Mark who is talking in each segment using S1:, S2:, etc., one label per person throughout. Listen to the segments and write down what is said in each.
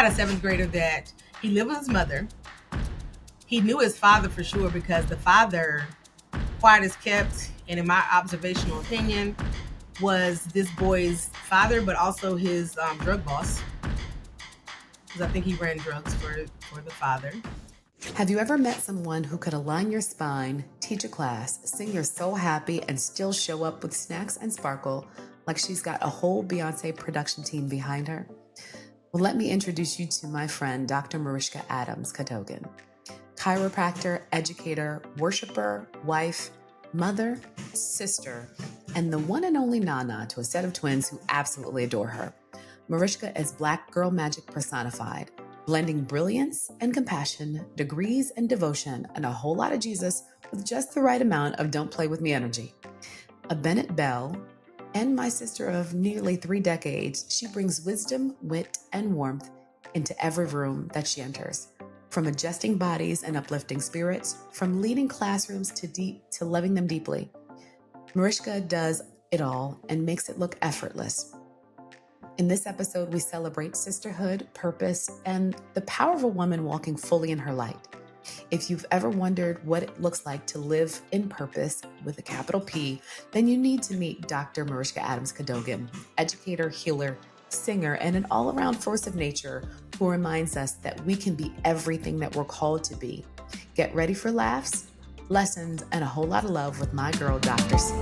S1: had a seventh grader that he lived with his mother. He knew his father for sure because the father, quiet as kept, and in my observational opinion, was this boy's father, but also his drug boss. Because I think he ran drugs for the father.
S2: Have you ever met someone who could align your spine, teach a class, sing your soul happy, and still show up with snacks and sparkle like she's got a whole Beyonce production team behind her? Well, let me introduce you to my friend, Dr. Mariska Adams-Cadogon. Chiropractor, educator, worshiper, wife, mother, sister, and the one and only Nana to a set of twins who absolutely adore her. Mariska is Black girl magic personified, blending brilliance and compassion, degrees and devotion, and a whole lot of Jesus with just the right amount of don't play with me energy. A Bennett Belle and my sister of nearly 3 decades, she brings wisdom, wit, and warmth into every room that she enters. From adjusting bodies and uplifting spirits, from leading classrooms to loving them deeply, Mariska does it all and makes it look effortless. In this episode, we celebrate sisterhood, purpose, and the power of a woman walking fully in her light. If you've ever wondered what it looks like to live in purpose with a capital P, then you need to meet Dr. Mariska Adams-Cadogon, educator, healer, singer, and an all-around force of nature who reminds us that we can be everything that we're called to be. Get ready for laughs, lessons, and a whole lot of love with my girl, Dr. C.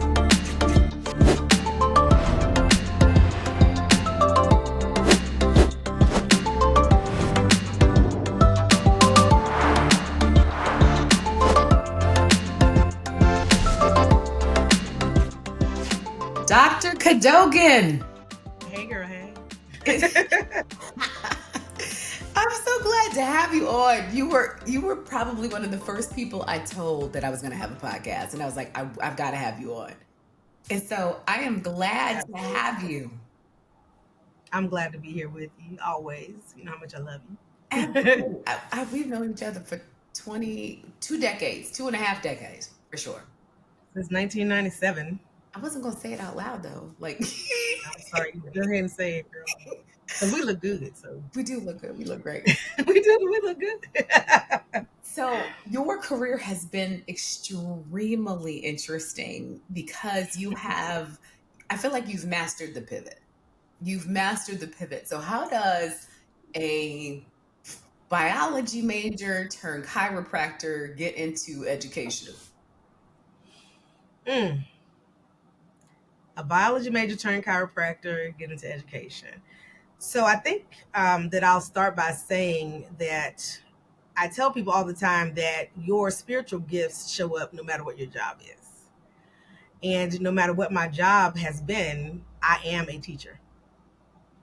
S2: Dr. Cadogon.
S1: Hey, girl, hey.
S2: I'm so glad to have you on. You were probably one of the first people I told that I was going to have a podcast, and I was like, I've got to have you on. And so I am glad to have you.
S1: I'm glad to be here with you always. You know how much I love you.
S2: And we've known each other for 22 decades, 2.5 decades, for sure.
S1: Since 1997.
S2: I wasn't going to say it out loud, though. Like,
S1: I'm sorry. Go ahead and say it, girl. Because we look good, so.
S2: We do look good. We look great.
S1: We look good.
S2: So your career has been extremely interesting because I feel like you've mastered the pivot. So how does a biology major turned chiropractor get into education?
S1: A biology major turned chiropractor, get into education. So I think that I'll start by saying that I tell people all the time that your spiritual gifts show up no matter what your job is. And no matter what my job has been, I am a teacher.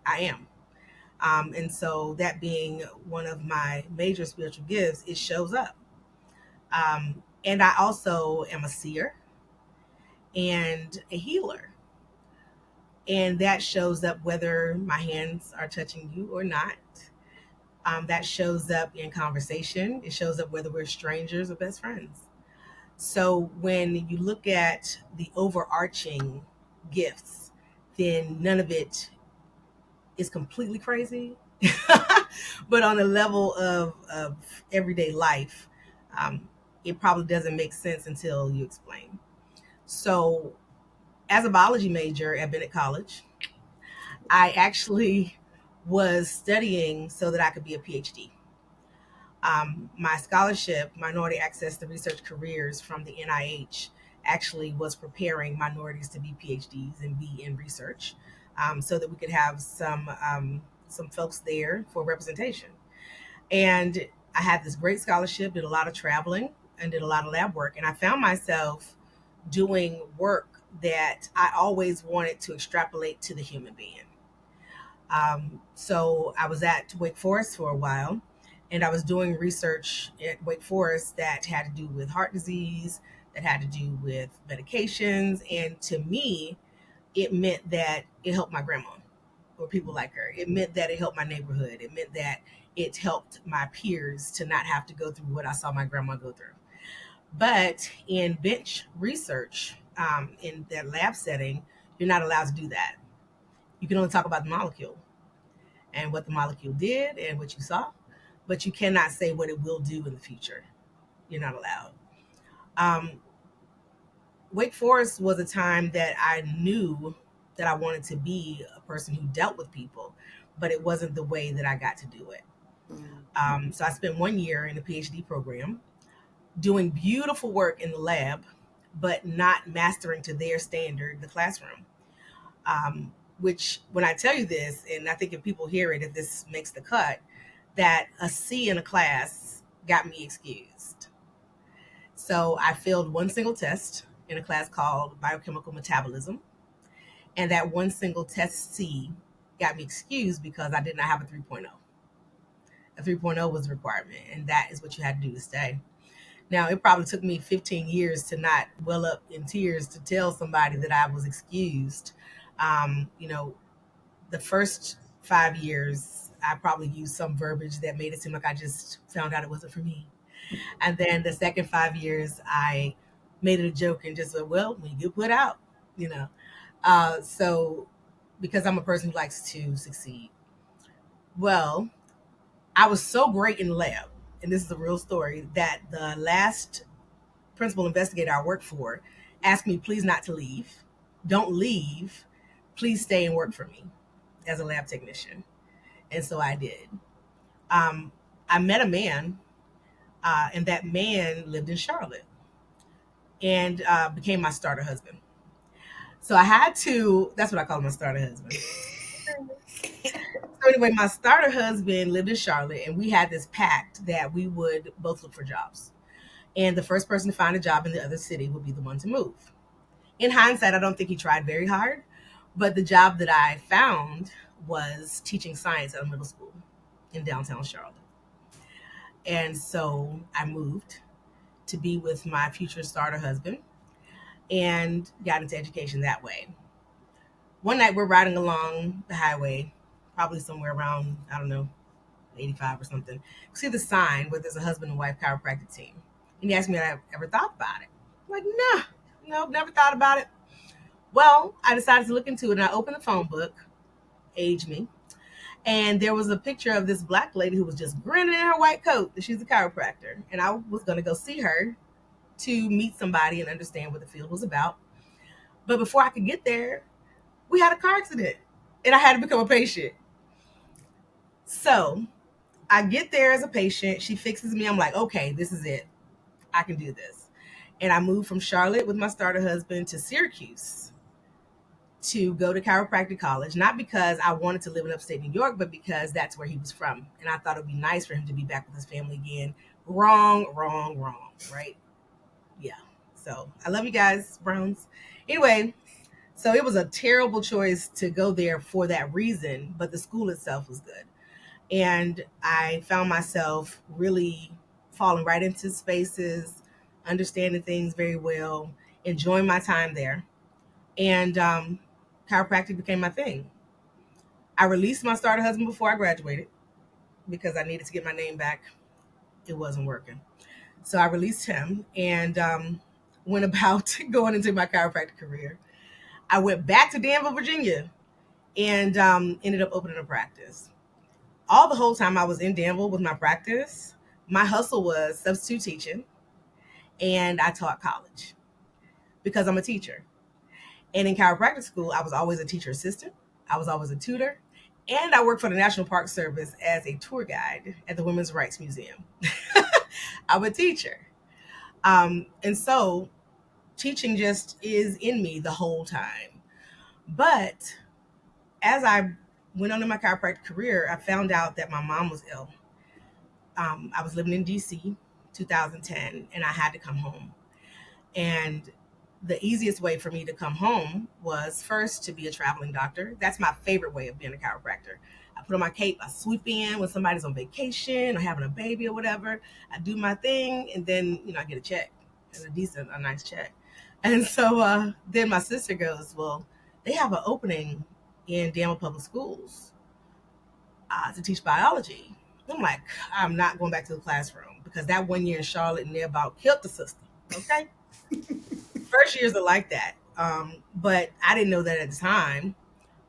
S1: I am. And so that being one of my major spiritual gifts, it shows up. And I also am a seer and a healer. And that shows up whether my hands are touching you or not. That shows up in conversation. It shows up whether we're strangers or best friends. So when you look at the overarching gifts, then none of it is completely crazy. But on the level of everyday life, it probably doesn't make sense until you explain. So as a biology major at Bennett College, I actually was studying so that I could be a PhD. My scholarship, Minority Access to Research Careers from the NIH, actually was preparing minorities to be PhDs and be in research, so that we could have some folks there for representation. And I had this great scholarship, did a lot of traveling, and did a lot of lab work. And I found myself doing work that I always wanted to extrapolate to the human being. So I was at Wake Forest for a while, and I was doing research at Wake Forest that had to do with heart disease, that had to do with medications. And to me, it meant that it helped my grandma or people like her. It meant that it helped my neighborhood. It meant that it helped my peers to not have to go through what I saw my grandma go through. But in bench research, in that lab setting, you're not allowed to do that. You can only talk about the molecule. and what the molecule did and what you saw, but you cannot say what it will do in the future. You're not allowed. Um, Wake Forest was a time that I knew that I wanted to be a person who dealt with people, but it wasn't the way that I got to do it.
S2: Mm.
S1: So I spent 1 year in a PhD program doing beautiful work in the lab, but not mastering to their standard the classroom. Which, when I tell you this, and I think if people hear it, if this makes the cut, that a C in a class got me excused. So I failed one single test in a class called biochemical metabolism. And that one single test C got me excused because I did not have a 3.0. A 3.0 was a requirement, and that is what you had to do to stay. Now, it probably took me 15 years to not well up in tears to tell somebody that I was excused. You know, the first 5 years, I probably used some verbiage that made it seem like I just found out it wasn't for me. And then the second 5 years, I made it a joke and just said, well, when you get put out, you know. So, because I'm a person who likes to succeed. Well, I was so great in lab, and this is a real story, that the last principal investigator I worked for asked me, please not to leave. Don't leave. Please stay and work for me as a lab technician. And so I did. Um, I met a man, and that man lived in Charlotte and became my starter husband. So I had to, that's what I call my starter husband. So anyway, my starter husband lived in Charlotte, and we had this pact that we would both look for jobs. And the first person to find a job in the other city would be the one to move. In hindsight, I don't think he tried very hard, but the job that I found was teaching science at a middle school in downtown Charlotte. And so I moved to be with my future starter husband and got into education that way. One night we're riding along the highway, probably somewhere around, I don't know, 85 or something. We see the sign where there's a husband and wife chiropractic team. And he asked me if I ever thought about it. I'm like, nah, nope, never thought about it. Well, I decided to look into it, and I opened the phone book, age me, and there was a picture of this black lady who was just grinning in her white coat that she's a chiropractor. And I was going to go see her to meet somebody and understand what the field was about. But before I could get there, we had a car accident, and I had to become a patient. So I get there as a patient. She fixes me. I'm like, okay, this is it. I can do this. And I moved from Charlotte with my starter husband to Syracuse to go to chiropractic college, not because I wanted to live in upstate New York, but because that's where he was from. And I thought it would be nice for him to be back with his family again. Wrong, wrong, wrong, right? Yeah. So I love you guys, Browns. Anyway, so it was a terrible choice to go there for that reason, but the school itself was good. And I found myself really falling right into spaces, understanding things very well, enjoying my time there. And chiropractic became my thing. I released my starter husband before I graduated because I needed to get my name back. It wasn't working. So I released him and went about going into my chiropractic career. I went back to Danville, Virginia, and ended up opening a practice. All the whole time I was in Danville with my practice, my hustle was substitute teaching, and I taught college because I'm a teacher. And in chiropractic school, I was always a teacher assistant. I was always a tutor. And I worked for the National Park Service as a tour guide at the Women's Rights Museum. I'm a teacher. And so teaching just is in me the whole time. But as I went on in my chiropractic career, I found out that my mom was ill. I was living in DC, 2010, and I had to come home. And the easiest way for me to come home was first to be a traveling doctor. That's my favorite way of being a chiropractor. I put on my cape, I sweep in when somebody's on vacation or having a baby or whatever. I do my thing, and then I get a check, and a nice check. And so then my sister goes, well, they have an opening in Danville Public Schools to teach biology. I'm like, I'm not going back to the classroom because that 1 year in Charlotte and they about killed the system. Okay. First years are like that. But I didn't know that at the time.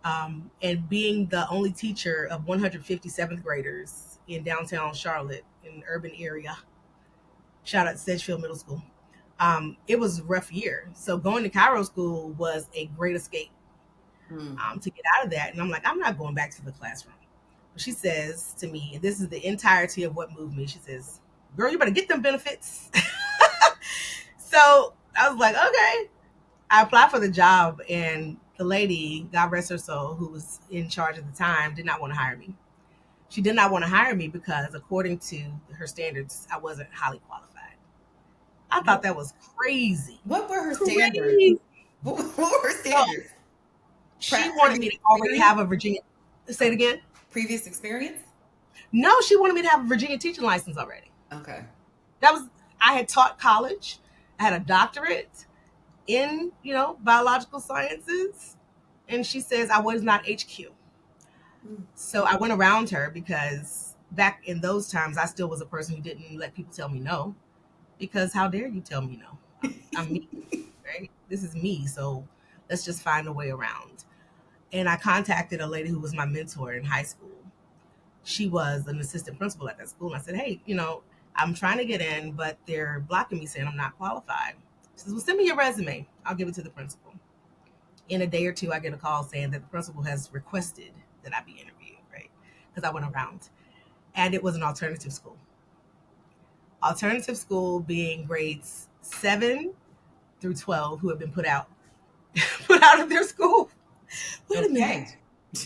S1: And being the only teacher of 157th graders in downtown Charlotte, in an urban area, shout out to Sedgefield Middle School. It was a rough year. So going to Cairo school was a great escape to get out of that. And I'm like, I'm not going back to the classroom. But she says to me, and this is the entirety of what moved me, she says, girl, you better get them benefits. So I was like, okay. I applied for the job, and the lady, God rest her soul, who was in charge at the time, did not want to hire me. She did not want to hire me because, according to her standards, I wasn't highly qualified. I thought that was crazy.
S2: What were her standards?
S1: Crazy.
S2: What were her
S1: So
S2: standards?
S1: she wanted me to already have a Virginia. Say it again.
S2: Previous experience?
S1: No, she wanted me to have a Virginia teaching license already.
S2: Okay.
S1: I had taught college. I had a doctorate in, biological sciences. And she says I was not HQ. So I went around her because back in those times, I still was a person who didn't let people tell me no. Because how dare you tell me no? I'm me, right? This is me. So let's just find a way around. And I contacted a lady who was my mentor in high school. She was an assistant principal at that school. And I said, hey, I'm trying to get in, but they're blocking me saying I'm not qualified. She says, well, send me your resume. I'll give it to the principal. In a day or two, I get a call saying that the principal has requested that I be interviewed, right? Because I went around. And it was an alternative school. Alternative school being grades 7 through 12 who have been put out of their school. Wait a minute.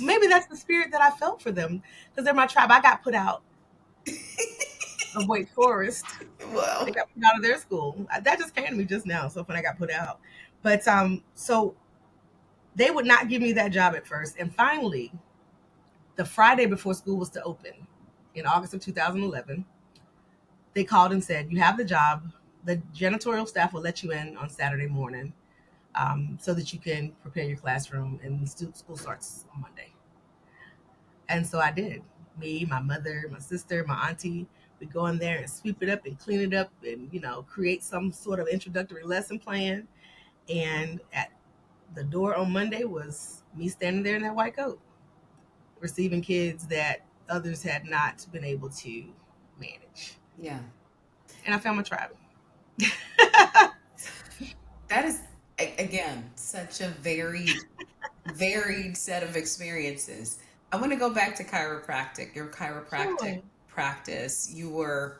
S1: Maybe that's the spirit that I felt for them because they're my tribe. I got put out of Wake Forest.
S2: Well,
S1: they got put out of their school. That just came to me just now. So when I got put out, but so they would not give me that job at first, and finally, the Friday before school was to open in August of 2011, they called and said, "You have the job. The janitorial staff will let you in on Saturday morning." So that you can prepare your classroom, and school starts on Monday. And so I did. Me, my mother, my sister, my auntie, we go in there and sweep it up and clean it up and, create some sort of introductory lesson plan. And at the door on Monday was me standing there in that white coat, receiving kids that others had not been able to manage.
S2: Yeah.
S1: And I found my tribe.
S2: That is, again, such a varied set of experiences. I want to go back to chiropractic, your chiropractic practice. You were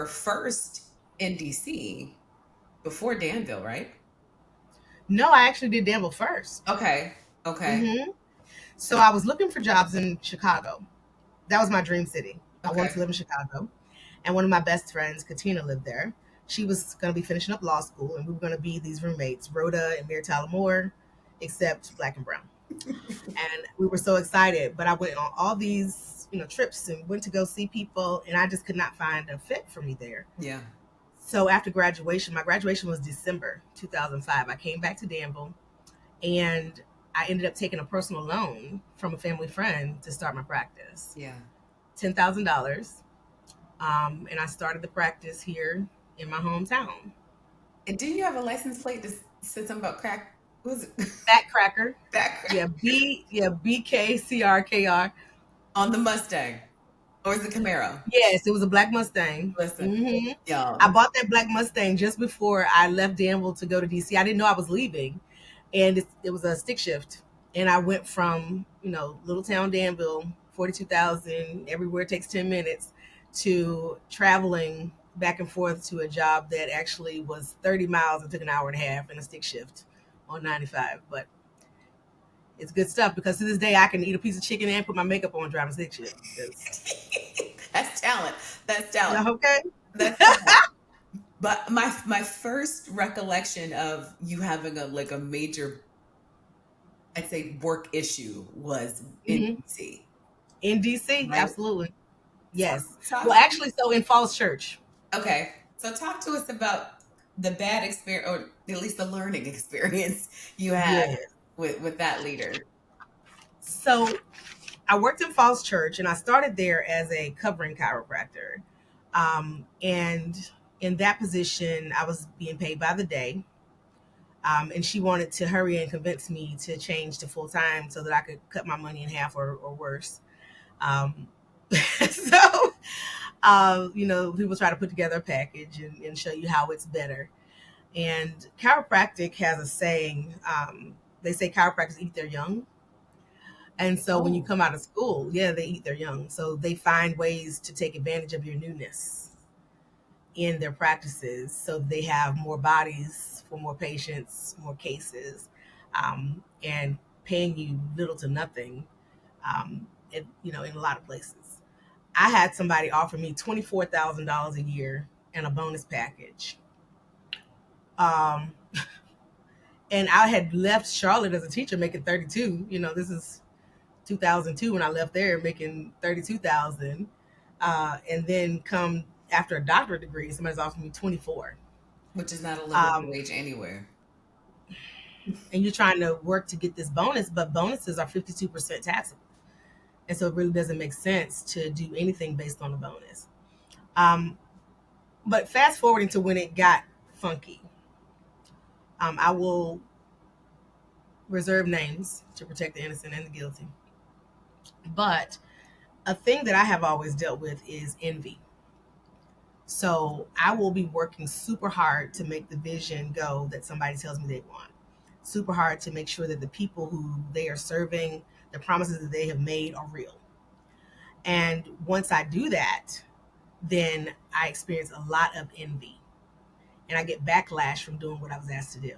S2: first in DC before Danville, right?
S1: No, I actually did Danville first.
S2: Okay.
S1: Mm-hmm. So I was looking for jobs in Chicago. That was my dream city. I wanted to live in Chicago. And one of my best friends, Katina, lived there. She was going to be finishing up law school, and we were going to be these roommates, Rhoda and Mary Tyler Moore, except black and brown. And we were so excited. But I went on all these, trips and went to go see people, and I just could not find a fit for me there.
S2: Yeah.
S1: So after graduation, my graduation was December 2005. I came back to Danville, and I ended up taking a personal loan from a family friend to start my practice.
S2: Yeah.
S1: $10,000. And I started the practice here in my hometown.
S2: And didn't you have a license plate that said something about crack? What was it?
S1: Backcracker.
S2: Backcracker.
S1: Yeah, BKCRKR.
S2: On the Mustang. Or is it Camaro?
S1: Yes, it was a black Mustang.
S2: Listen,
S1: y'all. I bought that black Mustang just before I left Danville to go to DC. I didn't know I was leaving. And it was a stick shift. And I went from, little town Danville, 42,000, everywhere takes 10 minutes, to traveling back and forth to a job that actually was 30 miles and took an hour and a half in a stick shift on 95. But it's good stuff because to this day I can eat a piece of chicken and put my makeup on driving stick shift.
S2: That's talent. That's talent.
S1: Okay.
S2: That's talent. But my first recollection of you having a major, I'd say, work issue was in DC.
S1: In DC, right? Absolutely. Yes.
S2: Well,
S1: actually, so in Falls Church.
S2: Okay. So talk to us about the bad experience, or at least the learning experience you had with that leader.
S1: So I worked in Falls Church, and I started there as a covering chiropractor. And in that position, I was being paid by the day. And she wanted to hurry and convince me to change to full time so that I could cut my money in half or worse. Um, so, people try to put together a package and show you how it's better. And chiropractic has a saying. They say chiropractors eat their young. And so when you
S2: Oh,
S1: come out of school, yeah, they eat their young. So they find ways to take advantage of your newness in their practices so they have more bodies for more patients, more cases, and paying you little to nothing, in a lot of places. I had somebody offer me $24,000 a year and a bonus package. Um, and I had left Charlotte as a teacher making 32. This is 2002 when I left there making 32,000. And then come after a doctorate degree, somebody's offering me 24.
S2: which is not a livable
S1: Um,
S2: wage anywhere.
S1: and you're trying to work to get this bonus, but bonuses are 52% taxable. And so it really doesn't make sense to do anything based on a bonus. Um, but fast forwarding to when it got funky, I will reserve names to protect the innocent and the guilty. But a thing that I have always dealt with is envy. So I will be working super hard to make the vision go that somebody tells me they want. Super hard to make sure that the people who they are serving, the promises that they have made are real. And once I do that, then I experience a lot of envy and I get backlash from doing what I was asked to do.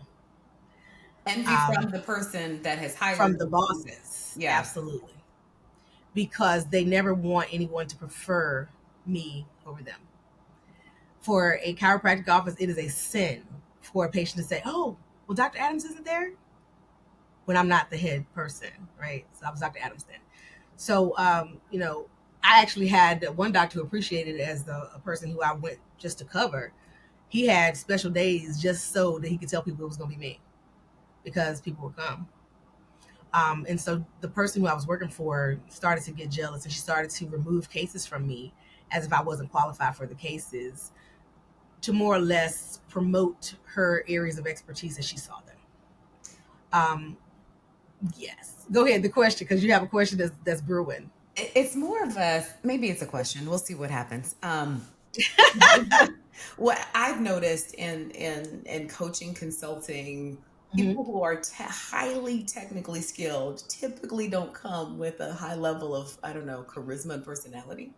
S2: Envy
S1: Um,
S2: from the person that has hired
S1: from the
S2: you to do this.
S1: bosses,
S2: Yeah.
S1: absolutely. Because they never want anyone to prefer me over them. For a chiropractic office, it is a sin for a patient to say, "Oh, well, Dr. Adams isn't there," when I'm not the head person, right? So I was Dr. Adams then. So, I actually had one doctor who appreciated it as a person who I went just to cover. He had special days just so that he could tell people it was going to be me because people would come. And so the person who I was working for started to get jealous and she started to remove cases from me as if I wasn't qualified for the cases to more or less promote her areas of expertise as she saw them. Um, yes. Go ahead, the question, because you have a question that's brewing.
S2: It's more of a, maybe it's a question. We'll see what happens. What I've noticed in coaching, consulting,
S1: Hmm.
S2: people who are highly technically skilled typically don't come with a high level of, I don't know, charisma and personality.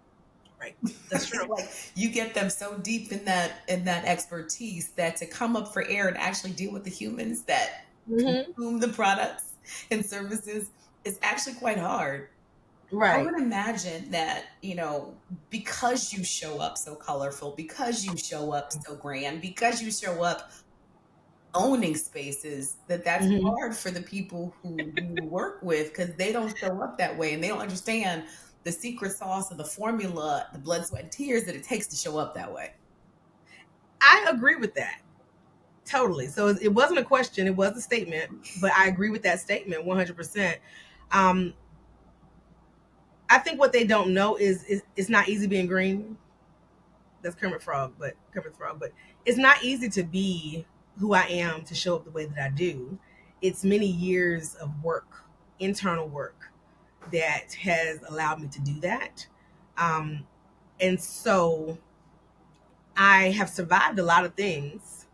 S1: Right. That's true.
S2: Like, you get them so deep in that expertise that to come up for air and actually deal with the humans that
S1: Hmm.
S2: consume the products and services is actually quite hard. I
S1: Right.
S2: would imagine that, because you show up so colorful, because you show up so grand, because you show up owning spaces, that's
S1: Hmm.
S2: hard for the people who you work with because they don't show up that way and they don't understand the secret sauce of the formula, the blood, sweat, and tears that it takes to show up that way.
S1: I agree with that totally. So it wasn't a question; it was a statement. But I agree with that statement 100%. Um, I think what they don't know is it's not easy being green. That's Kermit Frog. But it's not easy to be who I am to show up the way that I do. It's many years of work, internal work, that has allowed me to do that. Um, and so I have survived a lot of things.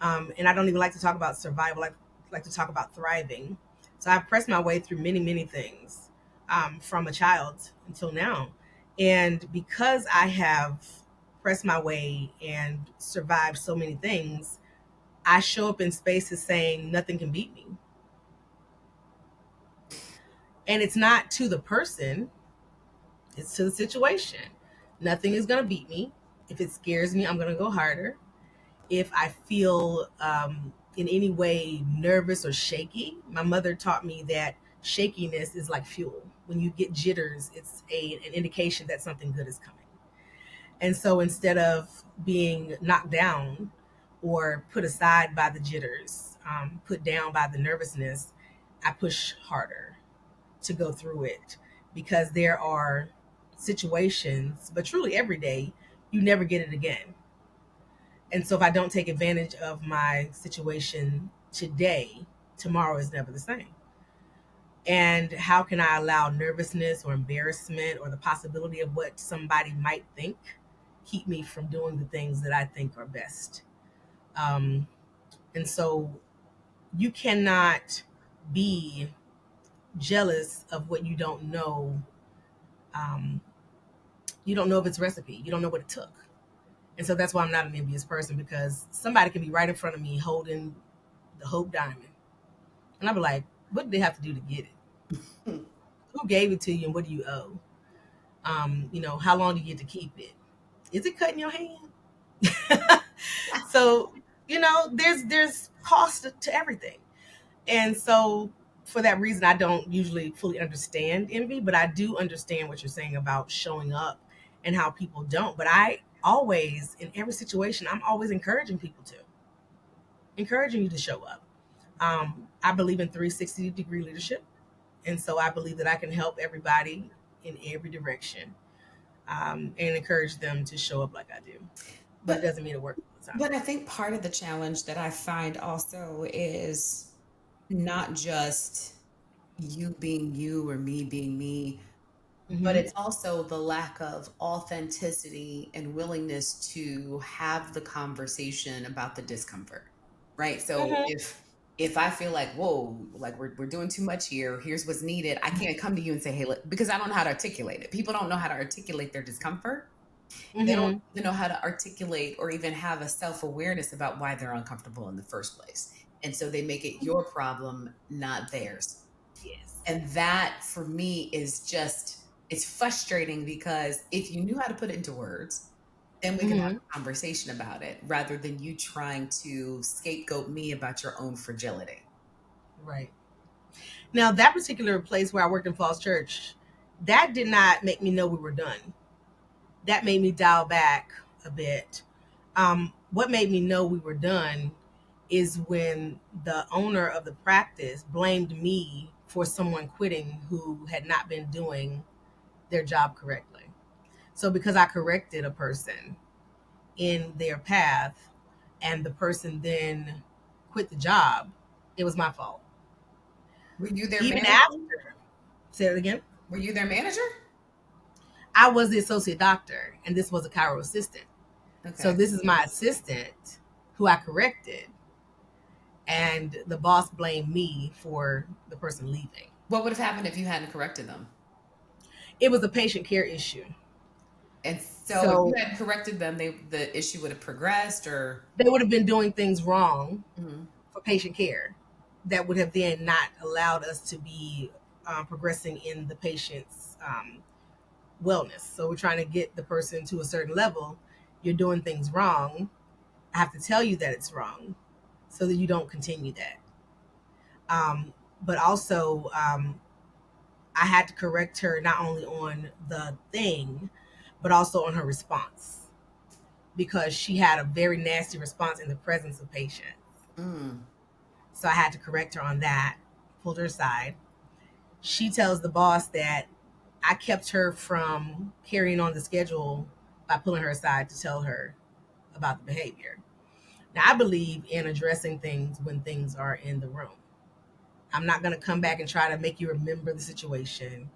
S1: And I don't even like to talk about survival. I like to talk about thriving. So I've pressed my way through many, many things, from a child until now. And because I have pressed my way and survived so many things, I show up in spaces saying nothing can beat me. And it's not to the person, it's to the situation. Nothing is going to beat me. If it scares me, I'm going to go harder. If I feel in any way nervous or shaky, my mother taught me that shakiness is like fuel. When you get jitters, it's an indication that something good is coming. And so instead of being knocked down or put aside by the jitters, put down by the nervousness, I push harder to go through it because there are situations, but truly every day, you never get it again. And so if I don't take advantage of my situation today, tomorrow is never the same. And how can I allow nervousness or embarrassment or the possibility of what somebody might think keep me from doing the things that I think are best? Um, and so you cannot be jealous of what you don't know. Um, you don't know if it's recipe. You don't know what it took. And so that's why I'm not an envious person, because somebody can be right in front of me holding the Hope Diamond. And I'll be like, what did they have to do to get it? Who gave it to you and what do you owe? How long do you get to keep it? Is it cutting your hand? So, there's cost to everything. And so for that reason, I don't usually fully understand envy, but I do understand what you're saying about showing up and how people don't. But I always, in every situation, I'm always encouraging you to show up. I believe in 360-degree leadership. And so I believe that I can help everybody in every direction, and encourage them to show up like I do. But it
S2: But
S1: doesn't mean it works all the time.
S2: but I think part of the challenge that I find also is not just you being you or me being me, but
S1: Mm-hmm.
S2: it's also the lack of authenticity and willingness to have the conversation about the discomfort, right? So
S1: Mm-hmm.
S2: if I feel like, whoa, like we're doing too much here, here's what's needed, I can't come to you and say, hey, look, because I don't know how to articulate it. People don't know how to articulate their discomfort. They don't
S1: Mm-hmm.
S2: even know how to articulate or even have a self-awareness about why they're uncomfortable in the first place. And so they make it your problem, not theirs.
S1: Yes.
S2: And that for me is just, it's frustrating because if you knew how to put it into words, then we can have
S1: Mm-hmm.
S2: a conversation about it rather than you trying to scapegoat me about your own fragility.
S1: Right. Now, that particular place where I worked in Falls Church, that did not make me know we were done. That made me dial back a bit. What made me know we were done is when the owner of the practice blamed me for someone quitting who had not been doing their job correctly. So, because I corrected a person in their path and the person then quit the job, it was my fault.
S2: Were you their
S1: Even
S2: manager?
S1: after, say it again,
S2: Were you their manager?
S1: I was the associate doctor and this was a chiro assistant. So
S2: Okay.
S1: this is my assistant who I corrected, and the boss blamed me for the person leaving.
S2: What would have happened if you hadn't corrected them?
S1: It was a patient care issue.
S2: And so if you
S1: So
S2: hadn't corrected them, the issue would have progressed or
S1: they would have been doing things wrong
S2: Mhm.
S1: for patient care that would have then not allowed us to be progressing in the patient's wellness. So we're trying to get the person to a certain level. You're doing things wrong. I have to tell you that it's wrong so that you don't continue that. But also, I had to correct her not only on the thing, but also on her response, because she had a very nasty response in the presence of patients.
S2: Mm.
S1: So I had to correct her on that, pulled her aside. She tells the boss that I kept her from carrying on the schedule by pulling her aside to tell her about the behavior. Now, I believe in addressing things when things are in the room. I'm not going to come back and try to make you remember the situation.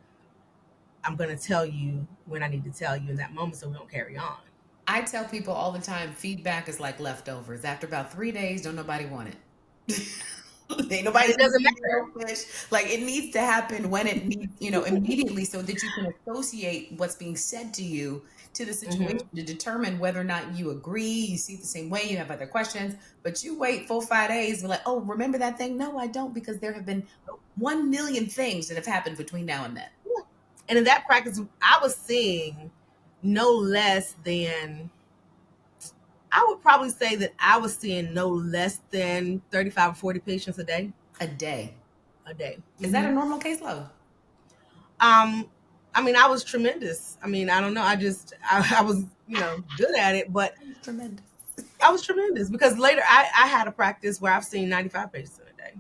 S1: I'm going to tell you when I need to tell you in that moment so we don't carry on.
S2: I tell people all the time, feedback is like leftovers. After about 3 days, don't nobody want it. Ain't
S1: And
S2: nobody
S1: it doesn't
S2: eating
S1: matter.
S2: no fish. Like it needs to happen when it needs, immediately so that you can associate what's being said to you to the situation
S1: Hmm.
S2: to determine whether or not you agree, you see it the same way, you have other questions. But you wait 4 5 days, and be like, oh, remember that thing? No, I don't, because there have been 1 million things that have happened between now and then.
S1: And in that practice, I was seeing no less than, I would probably say that I was seeing no less than 35 or 40 patients a day.
S2: A day.
S1: A day.
S2: Is that
S1: Hmm.
S2: a normal caseload?
S1: Um, I mean, I was tremendous. I mean, I don't know. I was, good at it, but
S2: That is tremendous.
S1: I was tremendous because later I had a practice where I've seen 95 patients in a day.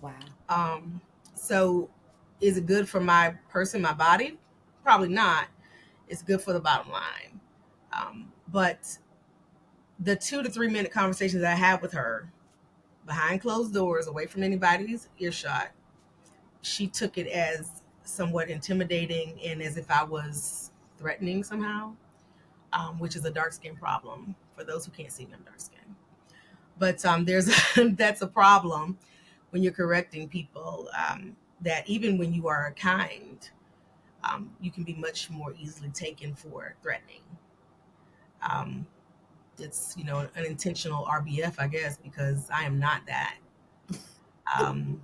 S2: Wow.
S1: Um, so is it good for my person, my body? Probably not. It's good for the bottom line. But the 2 to 3 minute conversations that I had with her behind closed doors, away from anybody's earshot. She took it as somewhat intimidating and as if I was threatening somehow, which is a dark skin problem. For those who can't see me, I'm dark skin. But there's that's a problem when you're correcting people. That even when you are kind, you can be much more easily taken for threatening. Um, it's an intentional RBF, I guess, because I am not that. Um,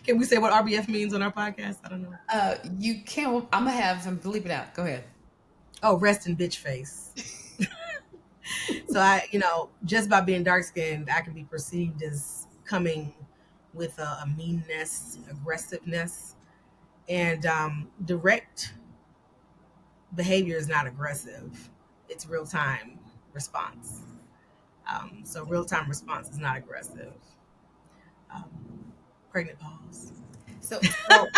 S1: can we say what RBF means on our podcast? I don't know.
S2: You can't. I'm gonna have him bleep it out. Go ahead.
S1: Oh, rest in bitch face. So just by being dark skinned, I can be perceived as coming with a meanness, aggressiveness, and direct behavior is not aggressive. It's real time response. So real time response is not aggressive. Pregnant pause.
S2: So no.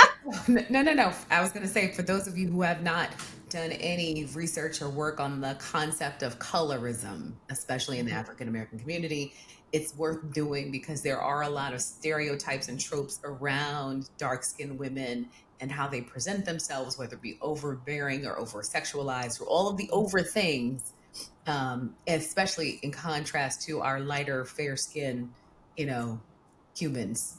S2: I was going to say, for those of you who have not done any research or work on the concept of colorism, especially in the African American community, it's worth doing because there are a lot of stereotypes and tropes around dark skinned women and how they present themselves, whether it be overbearing or over sexualized or all of the over things, especially in contrast to our lighter, fair skinned, you know, humans.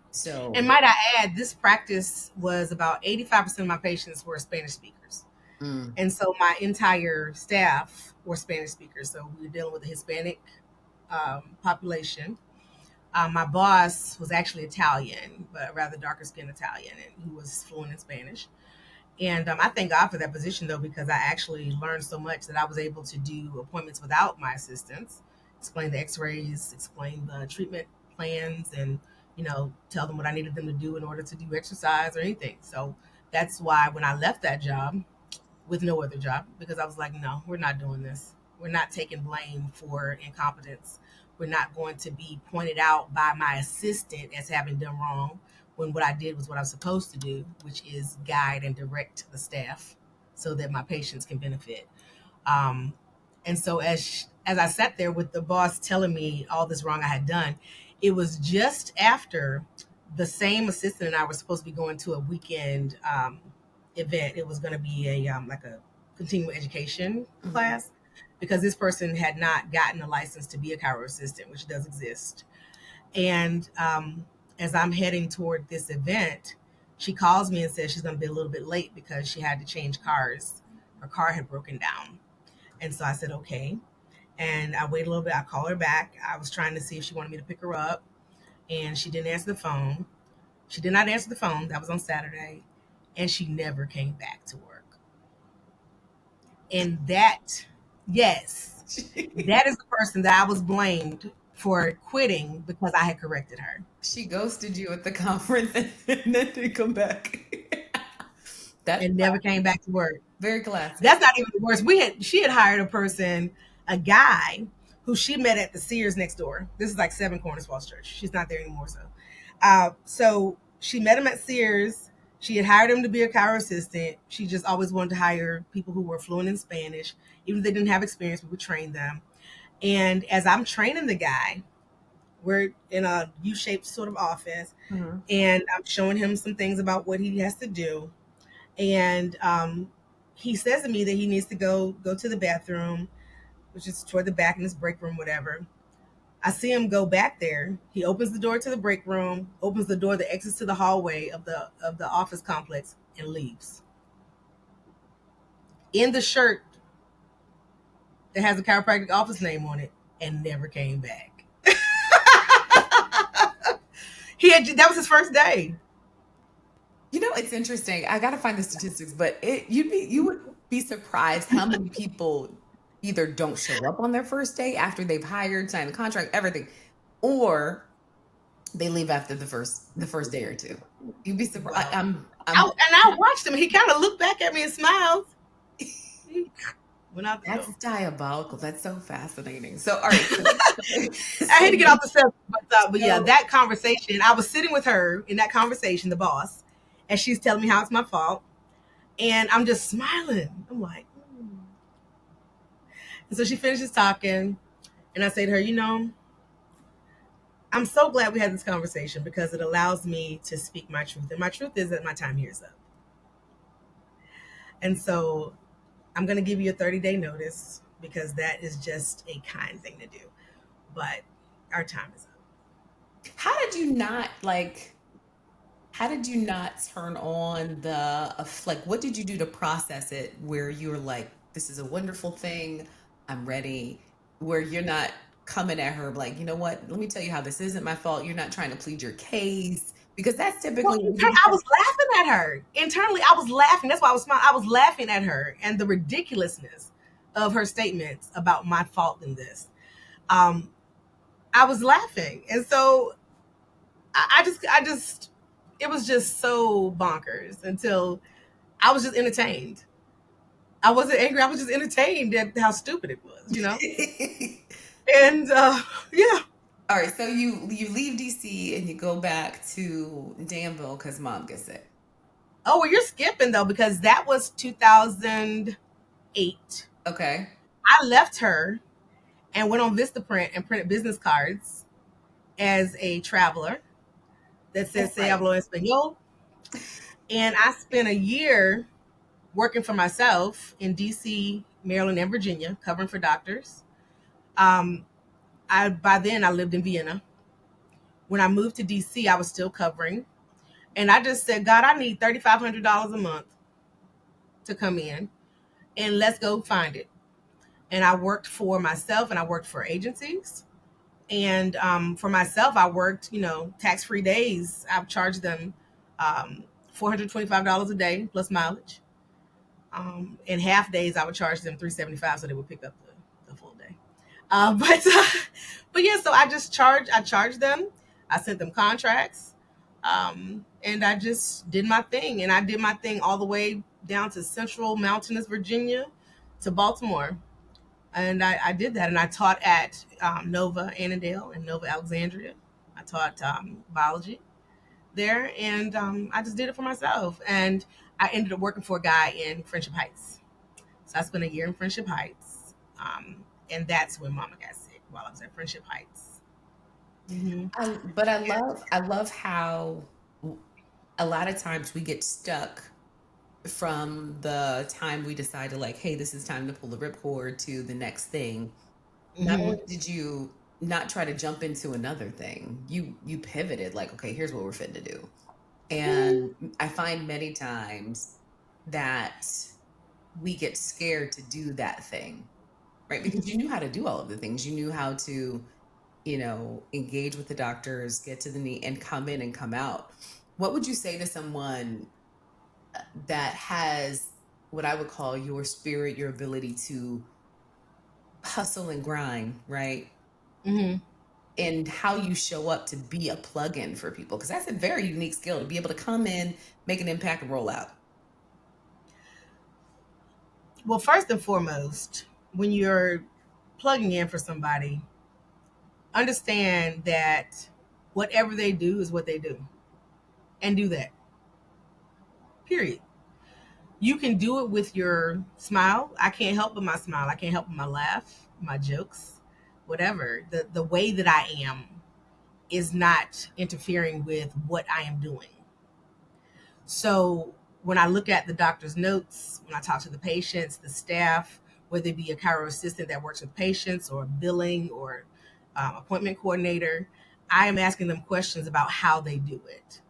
S1: And
S2: So,
S1: might I add, this practice was about 85% of my patients were Spanish speakers.
S2: mm,
S1: And so my entire staff were Spanish speakers. So we were dealing with a Hispanic population. My boss was actually Italian, but rather darker skinned Italian, and he was fluent in Spanish. And I thank God for that position, though, because I actually learned so much that I was able to do appointments without my assistants, explain the x rays, explain the treatment plans, and, tell them what I needed them to do in order to do exercise or anything. So that's why when I left that job with no other job, because I was like, no, we're not doing this. We're not taking blame for incompetence. We're not going to be pointed out by my assistant as having done wrong when what I did was what I was supposed to do, which is guide and direct the staff so that my patients can benefit. Um, and so as I sat there with the boss telling me all this wrong I had done, it was just after the same assistant and I were supposed to be going to a weekend event. It was going to be a like a continuing education class because this person had not gotten a license to be a chiro assistant, which does exist. And as I'm heading toward this event, she calls me and says she's going to be a little bit late because she had to change cars. Her car had broken down. And so I said, okay. And I waited a little bit. I called her back. I was trying to see if she wanted me to pick her up. And she didn't answer the phone. She did not answer the phone. That was on Saturday. And she never came back to work. And that, yes, that is the person that I was blamed for quitting because I had corrected her.
S2: she ghosted you at the conference and then didn't come back. That's
S1: And never came back to work.
S2: very classic.
S1: That's not even the worst. She had hired a person, a guy who she met at the Sears next door. This is like Seven Corners Falls Church. She's not there anymore. So she met him at Sears. She had hired him to be a chiro assistant. She just always wanted to hire people who were fluent in Spanish. Even if they didn't have experience, we would train them. And as I'm training the guy, we're in a U-shaped sort of office, and I'm showing him some things about what he has to do. And he says to me that he needs to go to the bathroom, which is toward the back in his break room, whatever. I see him go back there. He opens the door to the break room, opens the door that exits to the hallway of the office complex, and leaves. In the shirt that has a chiropractic office name on it, and never came back. That was his first day.
S2: You know, it's interesting. I got to find the statistics, but you would be surprised how many people either don't show up on their first day after they've hired, signed the contract, everything, or they leave after the first day or two. You'd be surprised.
S1: I watched him. He kind of looked back at me and smiled. He went out the
S2: That's
S1: door.
S2: diabolical. That's so fascinating. So, all right.
S1: I hate to get off the subject, but yeah, that conversation. I was sitting with her in that conversation, the boss, and she's telling me how it's my fault, and I'm just smiling. I'm like, And so she finishes talking, and I say to her, I'm so glad we had this conversation because it allows me to speak my truth. And my truth is that my time here is up. And so I'm going to give you a 30-day notice because that is just a kind thing to do. But our time is up.
S2: How did you not like how did you not turn on the like what did you do to process it where you were like, this is a wonderful thing, I'm ready, where you're not coming at her like, you know what, let me tell you how this isn't my fault. You're not trying to plead your case because that's
S1: Well,
S2: typically when you
S1: I was laughing at her. Internally, I was laughing. That's why I was smiling. I was laughing at her and the ridiculousness of her statements about my fault in this. Um, I was laughing. And so it was just so bonkers until I was just entertained. I wasn't angry. I was just entertained at how stupid it was, you know? And yeah.
S2: All right, so you leave DC and you go back to Danville because mom gets sick.
S1: Oh, well, you're skipping though, because that was 2008.
S2: Okay.
S1: I left her and went on Vistaprint and printed business cards as a traveler that said
S2: Oh,
S1: "Se
S2: right.
S1: hablo español." And I spent a year working for myself in DC, Maryland, and Virginia, covering for doctors. Um, I By then I lived in Vienna. When I moved to DC, I was still covering, and I just said, God, I need $3,500 a month to come in, and let's go find it. And I worked for myself, and I worked for agencies. And for myself, I worked, tax-free days. I've charged them $425 a day plus mileage. In half days, I would charge them $375, so they would pick up the full day. But but yeah, so I charged them. I sent them contracts, and I just did my thing. And I did my thing all the way down to central mountainous Virginia to Baltimore. And I did that, and I taught at Nova Annandale and Nova Alexandria. I taught biology there, and I just did it for myself. And I ended up working for a guy in Friendship Heights. So I spent a year in Friendship Heights, and that's when Mama got sick while I was at Friendship Heights. Hmm.
S2: But I love how a lot of times we get stuck from the time we decided like, hey, this is time to pull the ripcord to the next thing. Not
S1: Hmm.
S2: only did you not try to jump into another thing, you pivoted like, okay, here's what we're fit to do. And I find many times that we get scared to do that thing, right? Because you knew how to do all of the things. You knew how to, engage with the doctors, get to the knee, and come in and come out. What would you say to someone that has what I would call your spirit, your ability to hustle and grind, right?
S1: Hmm.
S2: And how you show up to be a plug-in for people? Because that's a very unique skill to be able to come in, make an impact, and roll out.
S1: Well, first and foremost, when you're plugging in for somebody, understand that whatever they do is what they do, and do that. Period. You can do it with your smile. I can't help but my smile. I can't help but my laugh, my jokes, whatever. The way that I am is not interfering with what I am doing. So when I look at the doctor's notes, when I talk to the patients, the staff, whether it be a chiro assistant that works with patients or billing or appointment coordinator, I am asking them questions about how they do it.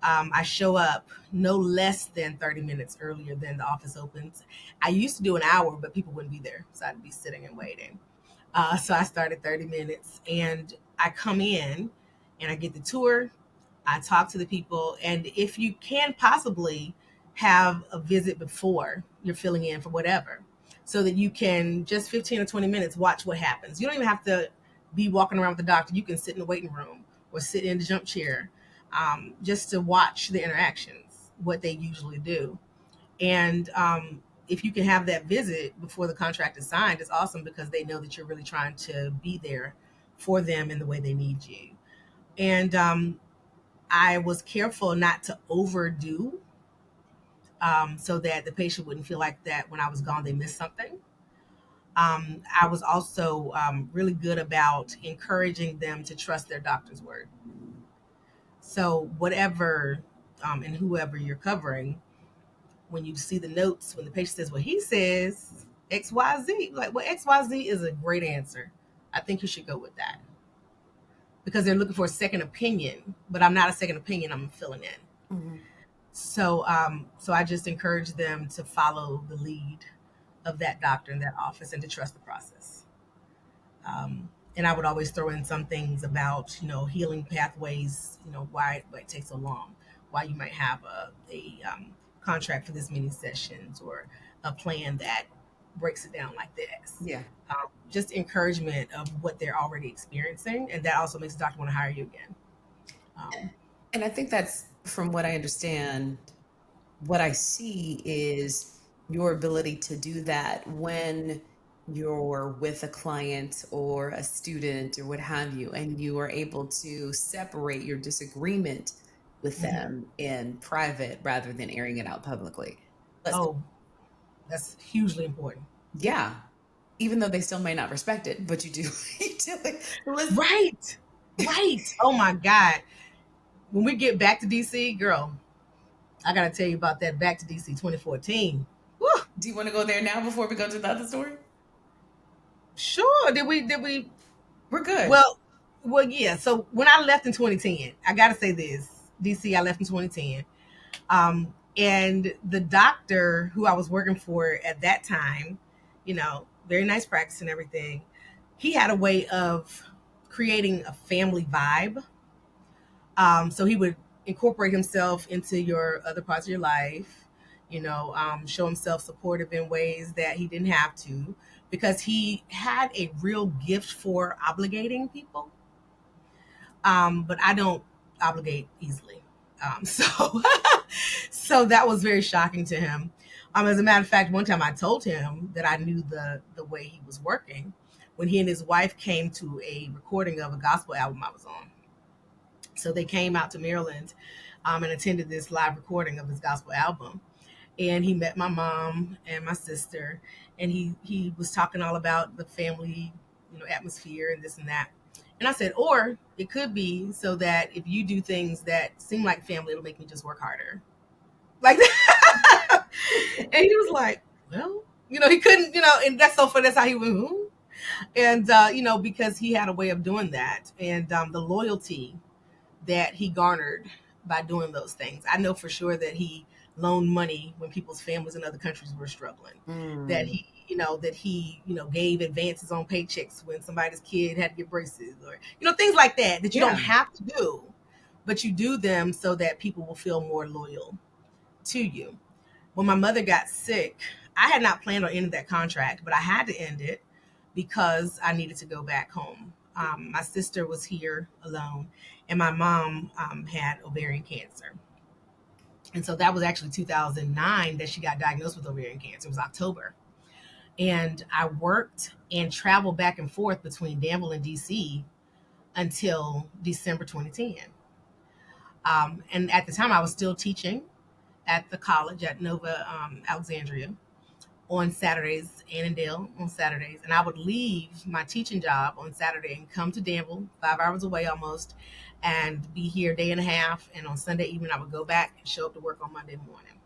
S1: I show up no less than 30 minutes earlier than the office opens. I used to do an hour, but people wouldn't be there. So I'd be sitting and waiting. So I started 30 minutes, and I come in and I get the tour. I talk to the people. And if you can possibly have a visit before you're filling in for whatever, so that you can just 15 or 20 minutes watch what happens. You don't even have to be walking around with the doctor. You can sit in the waiting room or sit in the jump chair, just to watch the interactions, what they usually do. And if you can have that visit before the contract is signed, it's awesome because they know that you're really trying to be there for them in the way they need you. And I was careful not to overdo, so that the patient wouldn't feel like that when I was gone, they missed something. I was also really good about encouraging them to trust their doctor's word. So whatever and whoever you're covering, when you see the notes, when the patient says, well, he says XYZ, like, well, XYZ is a great answer. I think you should go with that because they're looking for a second opinion, but I'm not a second opinion. I'm filling in.
S2: Mm-hmm.
S1: So I just encourage them to follow the lead of that doctor in that office and to trust the process. And I would always throw in some things about, healing pathways, why it takes so long, why you might have a contract for this many sessions or a plan that breaks it down like this.
S2: Yeah.
S1: Just encouragement of what they're already experiencing. And that also makes the doctor want to hire you again.
S2: And I think that's, from what I understand, what I see is your ability to do that when you're with a client or a student or what have you, and you are able to separate your disagreement with
S1: Mhm.
S2: them in private rather than airing it out publicly. Let's,
S1: Oh, that's hugely important.
S2: yeah, even though they still may not respect it, but you do, you do it. Listen,
S1: Right. Right. Oh my God. When we get back to DC, girl, I gotta tell you about that Back to DC 2014. Woo,
S2: do you want to go there now before we go to the other story?
S1: sure. Did we
S2: We're good.
S1: well yeah. So when I left in 2010, I gotta say this. DC, I left in 2010. And the doctor who I was working for at that time, very nice practice and everything, he had a way of creating a family vibe. So he would incorporate himself into your other parts of your life, show himself supportive in ways that he didn't have to, because he had a real gift for obligating people. But I don't obligate easily. So, so that was very shocking to him. As a matter of fact, one time I told him that I knew the way he was working when he and his wife came to a recording of a gospel album I was on. So they came out to Maryland and attended this live recording of his gospel album. And he met my mom and my sister, and he was talking all about the family, atmosphere and this and that. And I said, or it could be so that if you do things that seem like family, it'll make me just work harder, like that. And he was like, well, he couldn't, and that's so funny. That's how he went. "Hmm." And because he had a way of doing that, and the loyalty that he garnered by doing those things. I know for sure that he loaned money when people's families in other countries were struggling. That
S2: Mm,
S1: he gave advances on paychecks when somebody's kid had to get braces, or things like that you don't
S2: yeah.
S1: have to do, but you do them so that people will feel more loyal to you. When my mother got sick, I had not planned on ending that contract, but I had to end it because I needed to go back home. My sister was here alone, and my mom had ovarian cancer. And so that was actually 2009 that she got diagnosed with ovarian cancer. It was October. And I worked and traveled back and forth between Danville and DC until December 2010. And at the time, I was still teaching at the college at Nova Alexandria on Saturdays, Annandale on Saturdays. And I would leave my teaching job on Saturday and come to Danville, 5 hours away almost, and be here a day and a half. And on Sunday evening, I would go back and show up to work on Monday morning.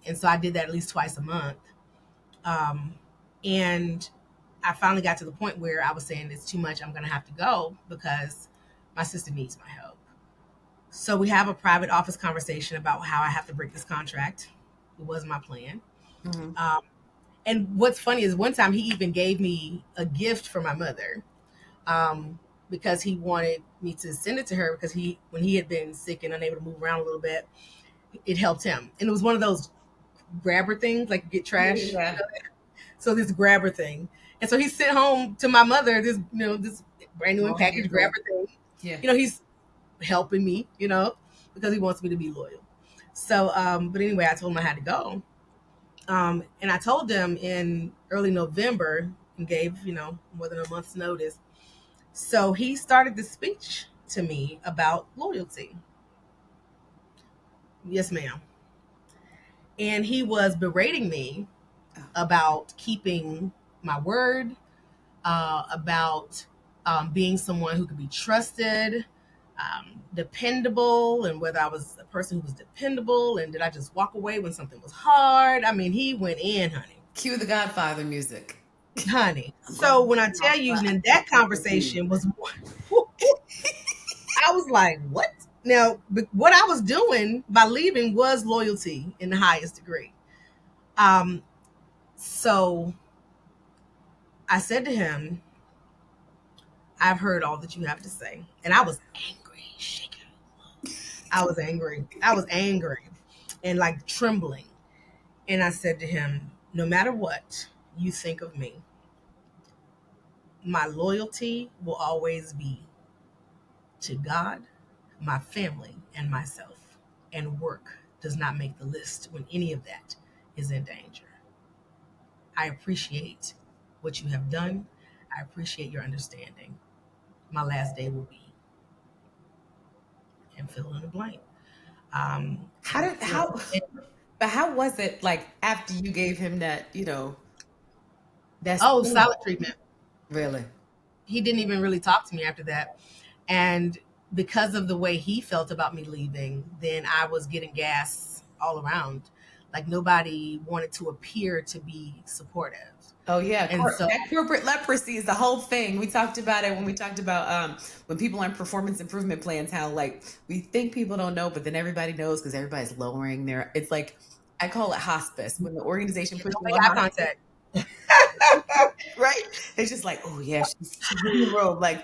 S1: And so I did that at least twice a month. Um, and I finally got to the point where I was saying it's too much. I'm going to have to go because my sister needs my help. So we have a private office conversation about how I have to break this contract. It was my plan.
S2: Mhm.
S1: Um, and what's funny is one time he even gave me a gift for my mother, because he wanted me to send it to her because when he had been sick and unable to move around a little bit, it helped him. And it was one of those grabber things, like you get trash.
S2: Yeah.
S1: So this grabber thing. And so he sent home to my mother this brand new and
S2: Small
S1: packaged
S2: handful.
S1: grabber thing.
S2: Yeah.
S1: He's helping me, because he wants me to be loyal. So, but anyway, I told him I had to go. And I told them in early November and gave, more than a month's notice. So he started this speech to me about loyalty. Yes, ma'am. And he was berating me about keeping my word, about being someone who could be trusted, dependable, and whether I was a person who was dependable, and did I just walk away when something was hard. I mean, he went in, honey.
S2: Cue the Godfather music.
S1: Honey. So when I tell you, then that conversation was, I was like, what? Now, what I was doing by leaving was loyalty in the highest degree. Um, so I said to him, I've heard all that you have to say. And I was angry, shaking. I was angry. I was angry and like trembling. And I said to him, no matter what you think of me, my loyalty will always be to God, my family, and myself. And work does not make the list when any of that is in danger. I appreciate what you have done. I appreciate your understanding. My last day will be, and fill in the blank.
S2: How was it like after you gave him that, that's
S1: Oh, silent treatment.
S2: really?
S1: He didn't even really talk to me after that. And because of the way he felt about me leaving, then I was getting gas all around. Like nobody wanted to appear to be supportive.
S2: Oh yeah,
S1: And so,
S2: that corporate leprosy is the whole thing. We talked about it when we talked about when people on performance improvement plans, how like we think people don't know, but then everybody knows because everybody's lowering their. It's like I call it hospice when the organization puts
S1: don't
S2: you
S1: make
S2: on
S1: eye
S2: hospice,
S1: contact.
S2: right? It's just like, oh yeah, she's in the room, like,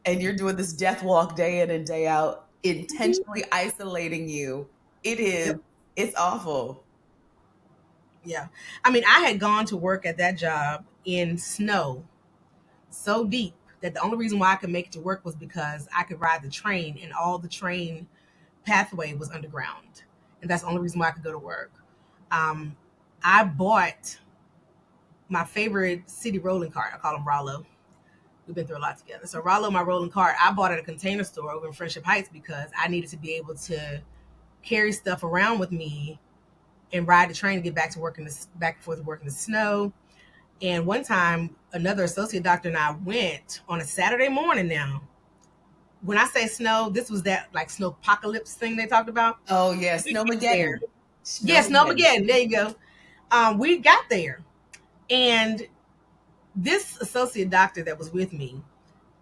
S2: and you're doing this death walk day in and day out, intentionally isolating you. It is.
S1: Yep.
S2: It's awful.
S1: Yeah. I mean, I had gone to work at that job in snow so deep that the only reason why I could make it to work was because I could ride the train, and all the train pathway was underground. And that's the only reason why I could go to work. Um, I bought my favorite city rolling cart. I call him Rollo. We've been through a lot together. So Rollo, my rolling cart, I bought at a Container Store over in Friendship Heights because I needed to be able to carry stuff around with me and ride the train to get back to work back and forth to work in the snow. And one time, another associate doctor and I went on a Saturday morning. Now, when I say snow, this was that like snow apocalypse thing they talked about.
S2: Oh yeah,
S1: We get there.
S2: Snowmageddon.
S1: Yeah,
S2: Snowmageddon.
S1: Snowmageddon. There you go. We got there, and this associate doctor that was with me,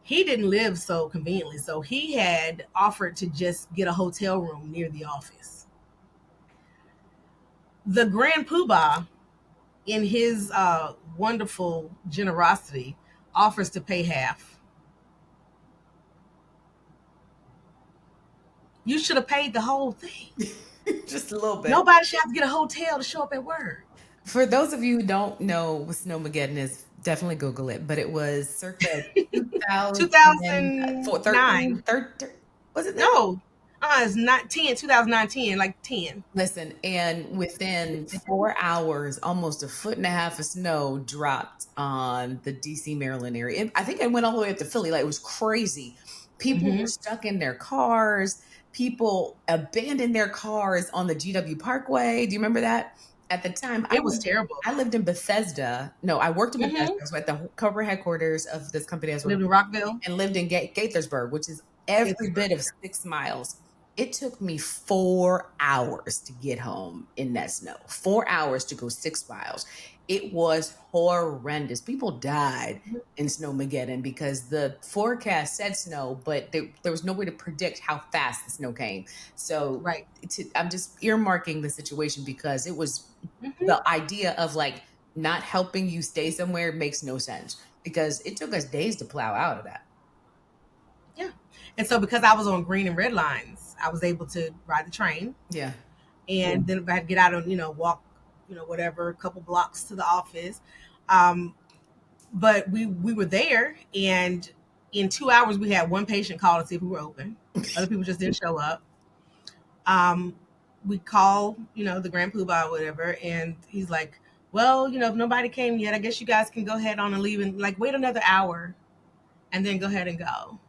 S1: he didn't live so conveniently, so he had offered to just get a hotel room near the office. The Grand Poobah, in his wonderful generosity, offers to pay half. You should have paid the whole thing.
S2: Just a little bit.
S1: Nobody should have to get a hotel to show up at work.
S2: For those of you who don't know what Snowmageddon is, definitely Google it. But it was circa
S1: 2009.
S2: 13, was it that?
S1: No, it's not 10, 2019, like 10.
S2: Listen, and within 4 hours, almost a foot and a half of snow dropped on the DC, Maryland area. I think it went all the way up to Philly. Like it was crazy. People were stuck in their cars. People abandoned their cars on the GW Parkway. Do you remember that? At the time,
S1: It was terrible.
S2: I lived in Bethesda. No, I worked in Bethesda.
S1: Mm-hmm.
S2: I was at the corporate headquarters of this company I was
S1: Lived
S2: working
S1: in Rockville.
S2: and lived in Gaithersburg, which is every bit of 6 miles. It took me 4 hours to get home in that snow. 4 hours to go 6 miles. It was horrendous. People died in Snowmageddon because the forecast said snow, but there was no way to predict how fast the snow came. So
S1: Right.
S2: I'm just earmarking the situation because it was
S1: Mm-hmm.
S2: the idea of like not helping you stay somewhere makes no sense because it took us days to plow out of that.
S1: Yeah. And so because I was on green and red lines, I was able to ride the train.
S2: Yeah.
S1: And then if I had to get out and, walk, whatever, a couple blocks to the office. But we were there, and in 2 hours we had one patient call to see if we were open. Other people just didn't show up. We call, the Grand Poobah or whatever, and he's like, well, if nobody came yet, I guess you guys can go ahead on and leave and like wait another hour and then go ahead and go.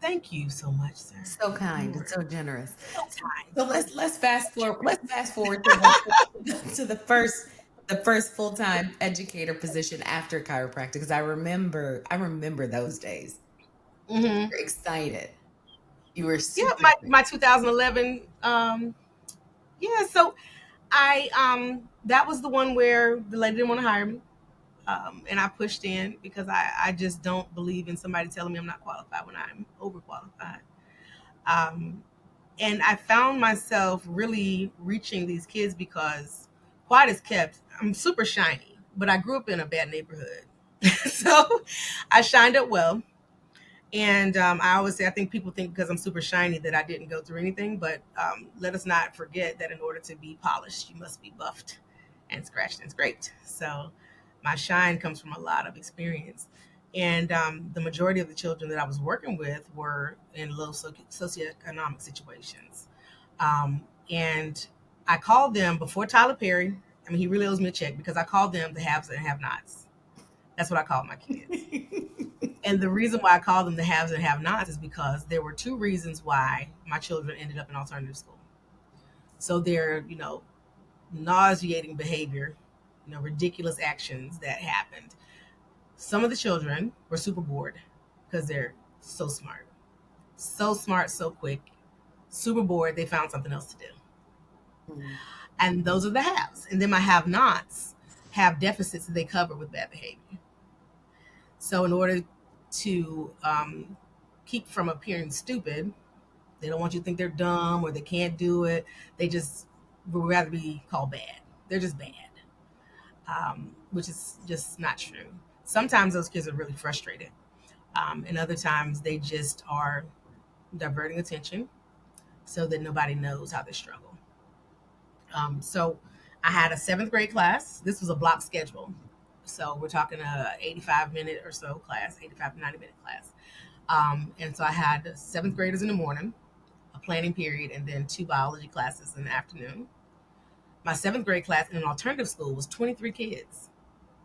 S1: Thank you so much, sir.
S2: So kind and so generous.
S1: So kind.
S2: So let's fast forward. Let's fast forward to the first The first full-time educator position after chiropractic, because I remember those days. You
S1: Hmm.
S2: were excited. You were
S1: Yeah,
S2: super
S1: my
S2: excited.
S1: 2011. Yeah, so I that was the one where the lady didn't want to hire me. And I pushed in because I just don't believe in somebody telling me I'm not qualified when I'm overqualified. Um, and I found myself really reaching these kids because, quiet as kept, I'm super shiny, but I grew up in a bad neighborhood. So I shined up well. And I always say, I think people think because I'm super shiny that I didn't go through anything, but let us not forget that in order to be polished, you must be buffed and scratched and scraped. So my shine comes from a lot of experience. And the majority of the children that I was working with were in low socioeconomic situations. And I called them before Tyler Perry. I mean, he really owes me a check because I called them the haves and have nots. That's what I called my kids. And the reason why I call them the haves and have nots is because there were two reasons why my children ended up in alternative school. So their, nauseating behavior, ridiculous actions that happened. Some of the children were super bored because they're so smart, so quick, super bored. They found something else to do.
S2: Mm.
S1: And those are the haves. And then my have nots have deficits that they cover with bad behavior. So in order to keep from appearing stupid, they don't want you to think they're dumb or they can't do it. They just would rather be called bad. They're just bad, which is just not true. Sometimes those kids are really frustrated, and other times they just are diverting attention so that nobody knows how they struggle. So I had a seventh grade class. This was a block schedule. So we're talking a 85-minute or so class, 85 to 90-minute class. And so I had seventh graders in the morning, a planning period, and then two biology classes in the afternoon. My seventh grade class in an alternative school was 23 kids.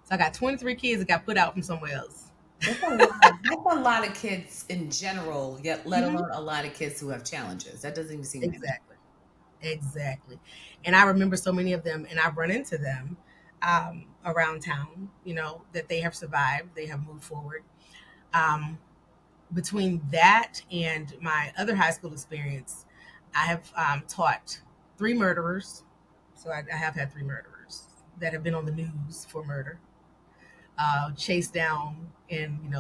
S1: So I got 23 kids that got put out from somewhere else.
S2: That's a lot of kids in general, yet let
S1: Hmm.
S2: alone a lot of kids who have challenges. That doesn't even seem manageable.
S1: Exactly. Exactly. And I remember so many of them, and I've run into them around town, that they have survived, they have moved forward. Um, Between that and my other high school experience, I have taught three murderers. So I have had three murderers that have been on the news for murder, chased down and,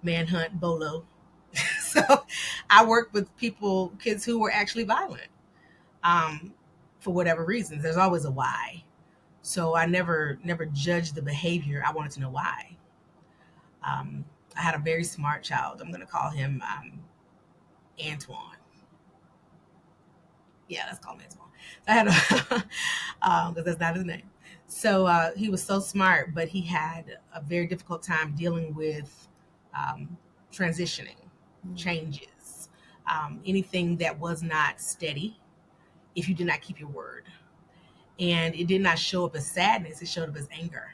S1: manhunt, bolo. So I worked with kids who were actually violent um, for whatever reasons. There's always a why. So I never judged the behavior. I wanted to know why. Um, I had a very smart child. I'm going to call him Antoine. Yeah, let's call him Antoine. I had a because that's not his name. So he was so smart, but he had a very difficult time dealing with um, transitioning,
S2: Mm.
S1: changes, anything that was not steady. If you did not keep your word, and it did not show up as sadness, it showed up as anger.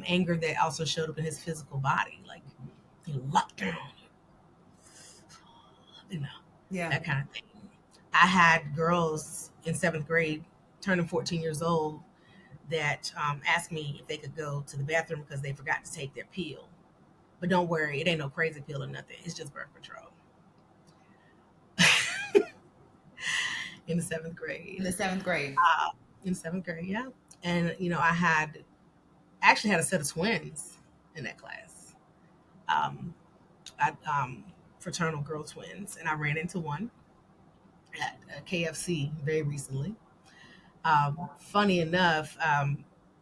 S1: Anger that also showed up in his physical body, like he locked down, you know,
S2: Yeah.
S1: that kind of thing. I had girls in seventh grade turning 14 years old that asked me if they could go to the bathroom because they forgot to take their pill. But don't worry, it ain't no crazy pill or nothing. It's just birth control. In the seventh grade.
S2: In the seventh grade.
S1: Uh, in seventh grade, yeah. And I actually had a set of twins in that class. Um, Fraternal girl twins, and I ran into one at KFC very recently. Funny enough,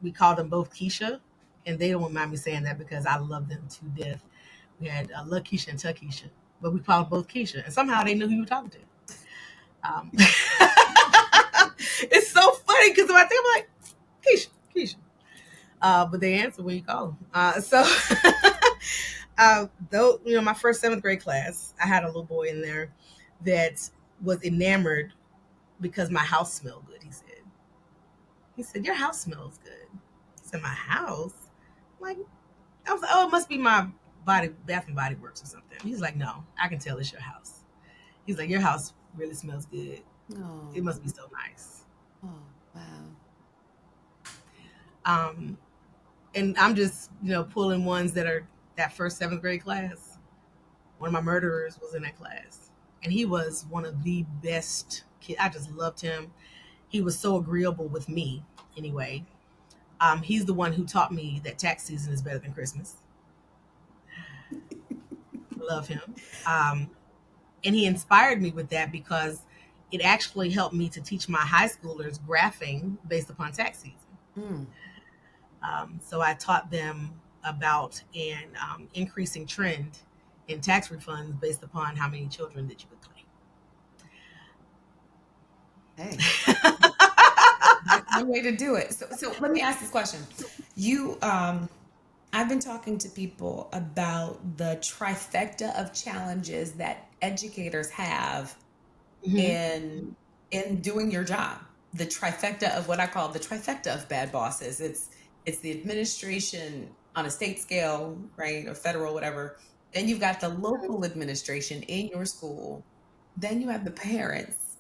S1: we called them both Keisha, and they don't mind me saying that because I love them to death. We had LaKeisha and Takesha, but we called both Keisha, and somehow they knew who you were talking to. It's so funny because when I think I'm like Keisha, Keisha, but they answer when you call them. Though my first seventh grade class, I had a little boy in there that was enamored because my house smelled good. He said, "Your house smells good." I said, "My house?" Like, I was like, "Oh, it must be my Bath and Body Works or something." He's like, "No, I can tell it's your house." He's like, "Your house really smells good. It
S2: Oh,
S1: must be so nice."
S2: oh, wow.
S1: Um, and I'm just, pulling ones that are that first seventh grade class. One of my murderers was in that class, and he was one of the best kids. I just loved him. He was so agreeable with me, anyway. He's the one who taught me that tax season is better than Christmas. Love him. Um, and he inspired me with that because it actually helped me to teach my high schoolers graphing based upon tax season.
S2: Mm.
S1: So I taught them about an increasing trend in tax refunds based upon how many children that you would
S2: Hey,
S1: claim.
S2: that's one way to do it. So let me ask this question. You, I've been talking to people about the trifecta of challenges that educators have
S1: Hmm.
S2: in doing your job. The trifecta of what I call the trifecta of bad bosses. It's the administration on a state scale, right, or federal, whatever. Then you've got the local administration in your school. Then you have the parents.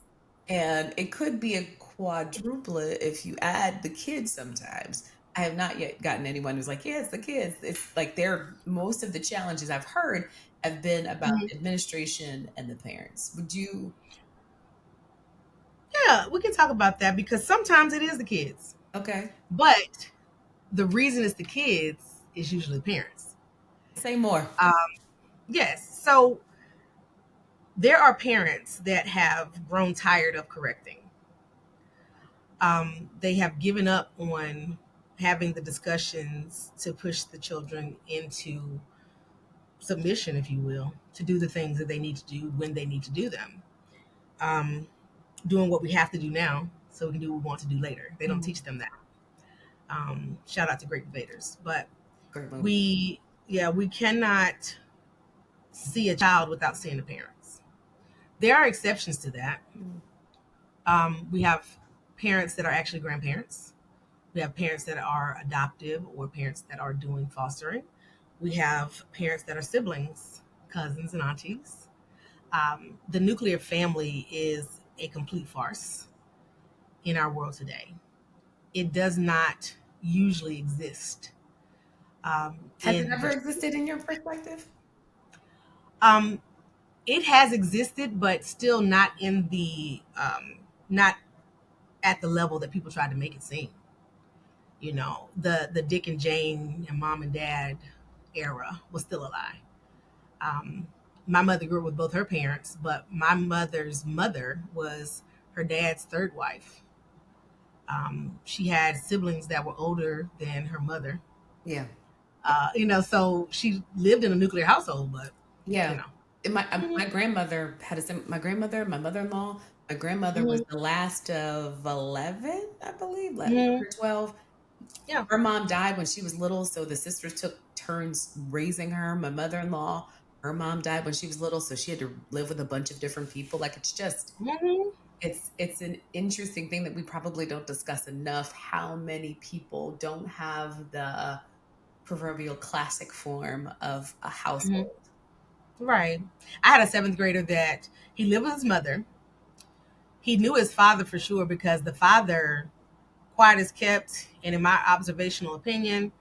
S2: And it could be a quadruplet if you add the kids sometimes. I have not yet gotten anyone who's like, yeah, it's the kids. It's like they're most of the challenges I've heard have been about
S1: Hmm.
S2: the administration and the parents. Would you?
S1: Yeah, we can talk about that because sometimes it is the kids,
S2: Okay.
S1: but the reason it's the kids is usually the parents.
S2: Say more.
S1: Um, yes. So there are parents that have grown tired of correcting. They have given up on having the discussions to push the children into submission, if you will, to do the things that they need to do when they need to do them. Um, Doing what we have to do now so we can do what we want to do later. They don't
S2: Mm,
S1: teach them that. Shout out to Great Invaders. But
S2: great movie.
S1: we, yeah, we cannot see a child without seeing the parents. There are exceptions to that.
S2: Mm,
S1: We have parents that are actually grandparents. We have parents that are adoptive or parents that are doing fostering. We have parents that are siblings, cousins, and aunties. The nuclear family is a complete farce in our world today. It does not usually exist.
S2: has it
S1: In
S2: ever
S1: the
S2: existed in your perspective?
S1: um, it has existed, but still not in the not at the level that people tried to make it seem. The Dick and Jane and mom and dad era was still a lie. Um, my mother grew up with both her parents, but my mother's mother was her dad's third wife. She had siblings that were older than her mother.
S2: Yeah.
S1: So she lived in a nuclear household, but you
S2: Yeah.
S1: know.
S2: My grandmother had my grandmother, my mother-in-law. My grandmother was
S1: Hmm.
S2: the last of 11, I believe, 11
S1: Hmm.
S2: or 12.
S1: Yeah.
S2: Her mom died when she was little, so the sisters took turns raising her. My mother-in-law, her mom died when she was little, so she had to live with a bunch of different people. Like it's just
S1: Hmm.
S2: it's an interesting thing that we probably don't discuss enough how many people don't have the proverbial classic form of a
S1: Hmm.
S2: household.
S1: Right. I had a seventh grader that he lived with his mother. He knew his father for sure because the father, quiet as kept, and in my observational opinion,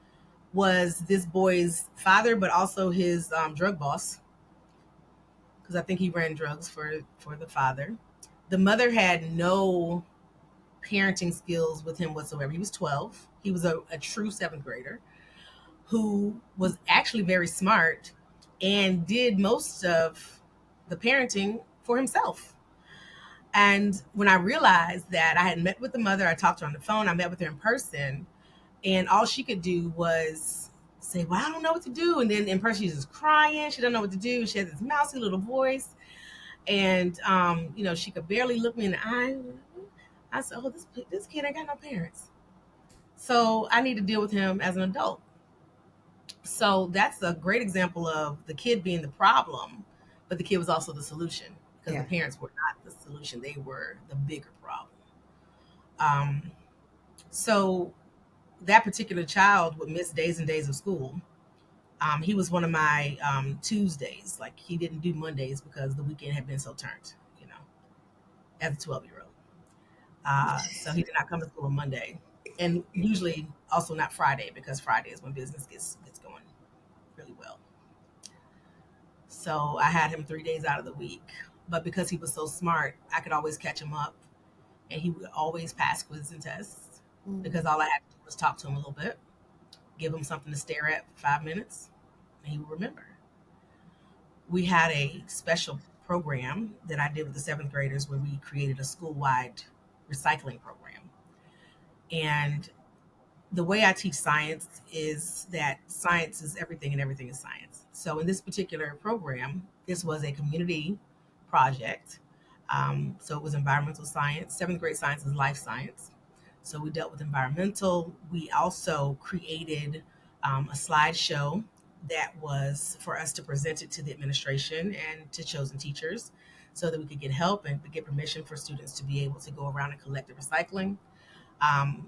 S1: was this boy's father, but also his drug boss, because I think he ran drugs for the father. The mother had no parenting skills with him whatsoever. He was 12. He was a true seventh grader who was actually very smart and did most of the parenting for himself. And when I realized that I had met with the mother, I talked to her on the phone, I met with her in person, and all she could do was say, "Well, I don't know what to do." And then in person, she's just crying. She doesn't know what to do. She has this mousy little voice, and she could barely look me in the eye. I said, "Oh, this kid ain't got no parents." So I need to deal with him as an adult. So that's a great example of the kid being the problem, but the kid was also the solution because the
S2: Yeah.
S1: parents were not the solution. They were the bigger problem. Um, so that particular child would miss days and days of school. He was one of my Tuesdays. Like he didn't do Mondays because the weekend had been so turned, as a 12-year-old. So he did not come to school on Monday. And usually also not Friday, because Friday is when business gets going really well. So I had him 3 days out of the week. But because he was so smart, I could always catch him up, and he would always pass quizzes and tests because all I had to do was talk to him a little bit, give him something to stare at for 5 minutes, and he would remember. We had a special program that I did with the seventh graders where we created a school wide recycling program. And the way I teach science is that science is everything and everything is science. So in this particular program, this was a community project. So it was environmental science. Seventh grade science is life science. So we dealt with environmental. We also created a slideshow that was for us to present it to the administration and to chosen teachers so that we could get help and get permission for students to be able to go around and collect the recycling. Um,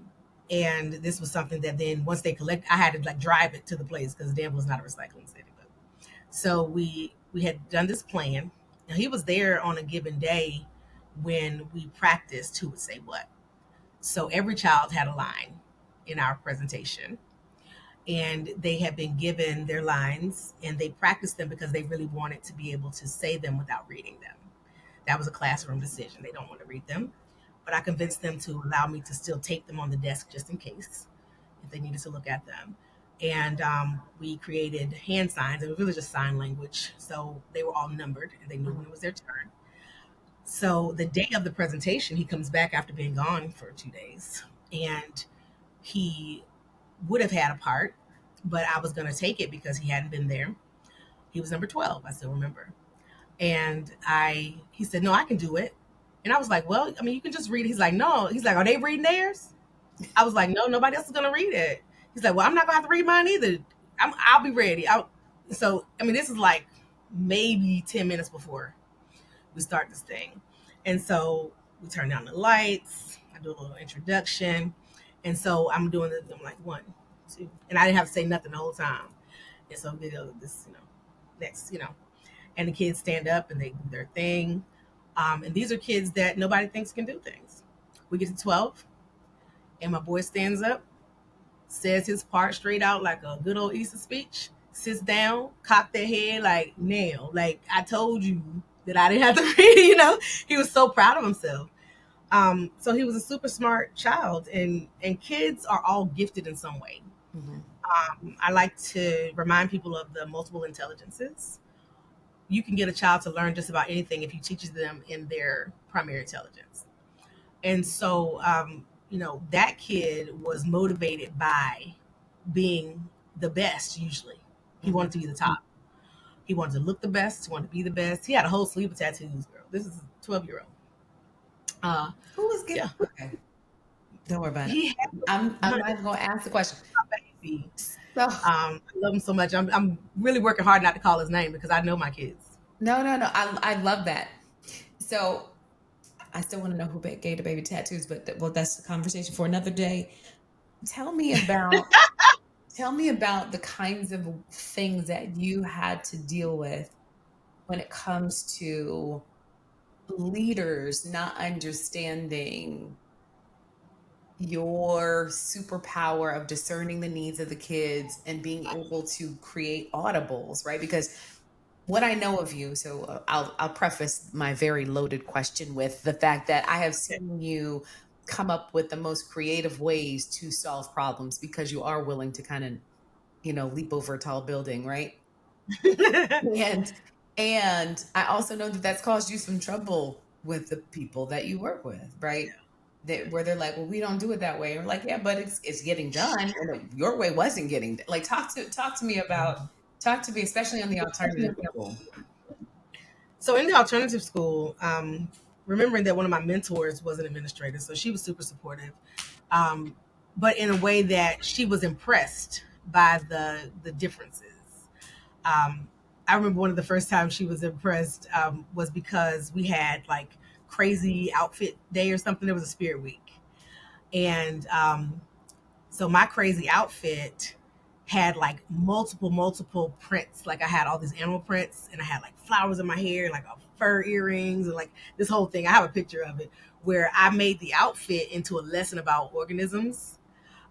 S1: and this was something that then once they collect, I had to like drive it to the place because Danville is not a recycling city. But so we had done this plan. Now he was there on a given day when we practiced who would say what. So every child had a line in our presentation, and they had been given their lines and they practiced them because they really wanted to be able to say them without reading them. That was a classroom decision. They don't want to read them, but I convinced them to allow me to still tape them on the desk just in case if they needed to look at them. And we created hand signs. It was really just sign language. So they were all numbered and they knew when it was their turn. So the day of the presentation, he comes back after being gone for 2 days, and he would have had a part, but I was going to take it because he hadn't been there. He was number 12. I still remember. And he said, no, I can do it. And I was like, well, I mean, you can just read it. He's like, no. He's like, are they reading theirs? I was like, no, nobody else is going to read it. He's like, well, I'm not going to have to read mine either. I'll be ready. So, I mean, this is like maybe 10 minutes before we start this thing. And so we turn down the lights. I do a little introduction. And so I'm doing this. I'm like, 1, 2. And I didn't have to say nothing the whole time. And so this, next, and the kids stand up and they do their thing. And these are kids that nobody thinks can do things. We get to 12, and my boy stands up, says his part straight out like a good old Easter speech, sits down, cocked their head like nail. Like, I told you that I didn't have to read, He was so proud of himself. So he was a super smart child, and kids are all gifted in some way.
S2: Mm-hmm.
S1: I like to remind people of the multiple intelligences. You can get a child to learn just about anything if you teach them in their primary intelligence. And so, that kid was motivated by being the best. Usually he wanted to be the top. He wanted to look the best. He wanted to be the best. He had a whole sleeve of tattoos, girl. This is a 12-year-old.
S2: Who was getting?
S1: Yeah.
S2: Okay. Don't worry about it.
S1: He had
S2: I'm not even going to ask the question.
S1: baby.
S2: So,
S1: I love him so much. I'm really working hard not to call his name because I know my kids.
S2: no. I love that. So I still want to know who gave the baby tattoos, but that's the conversation for another day. Tell me about the kinds of things that you had to deal with when it comes to leaders not understanding your superpower of discerning the needs of the kids and being able to create audibles, right? Because what I know of you, so I'll preface my very loaded question with the fact that I have seen you come up with the most creative ways to solve problems because you are willing to kind of, leap over a tall building, right? And I also know that that's caused you some trouble with the people that you work with, right? Where they're like, well, we don't do it that way. Or like, yeah, but it's getting done. And your way wasn't getting like talk to me, especially on the alternative school.
S1: So in the alternative school, remembering that one of my mentors was an administrator, so she was super supportive, but in a way that she was impressed by the differences. I remember one of the first times she was impressed was because we had like crazy outfit day or something. There was a spirit week, and so my crazy outfit had like multiple prints. Like I had all these animal prints, and I had like flowers in my hair, like fur earrings, and like this whole thing. I have a picture of it where I made the outfit into a lesson about organisms.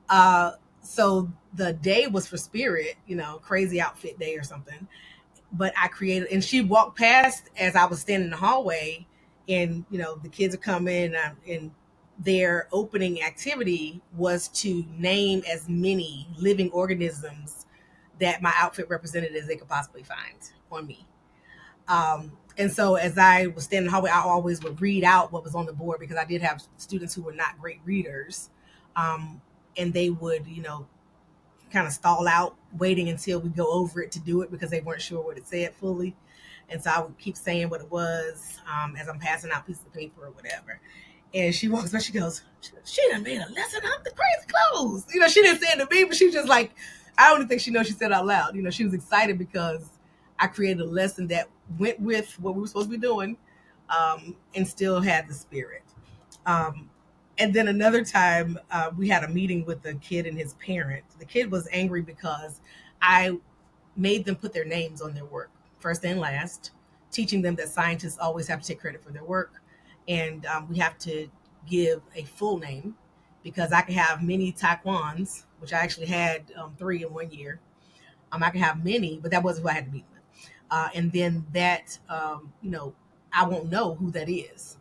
S1: So the day was for spirit, crazy outfit day or something. But I created, and she walked past as I was standing in the hallway, and the kids are coming, and their opening activity was to name as many living organisms that my outfit represented as they could possibly find on me. And so as I was standing in the hallway, I always would read out what was on the board because I did have students who were not great readers. And they would, kind of stall out waiting until we go over it to do it because they weren't sure what it said fully. And so I would keep saying what it was as I'm passing out pieces of paper or whatever. And she walks by, she goes, she done made a lesson out the crazy clothes. She didn't say it to me, but she was just like, I don't even think she knows she said it out loud. She was excited because I created a lesson that went with what we were supposed to be doing, and still had the spirit. Um, and then another time, we had a meeting with the kid and his parent. The kid was angry because I made them put their names on their work, first and last, teaching them that scientists always have to take credit for their work. And we have to give a full name because I could have many taekwons, which I actually had 3 in 1 year. I could have many, but that wasn't who I had to meet with. And then that, I won't know who that is.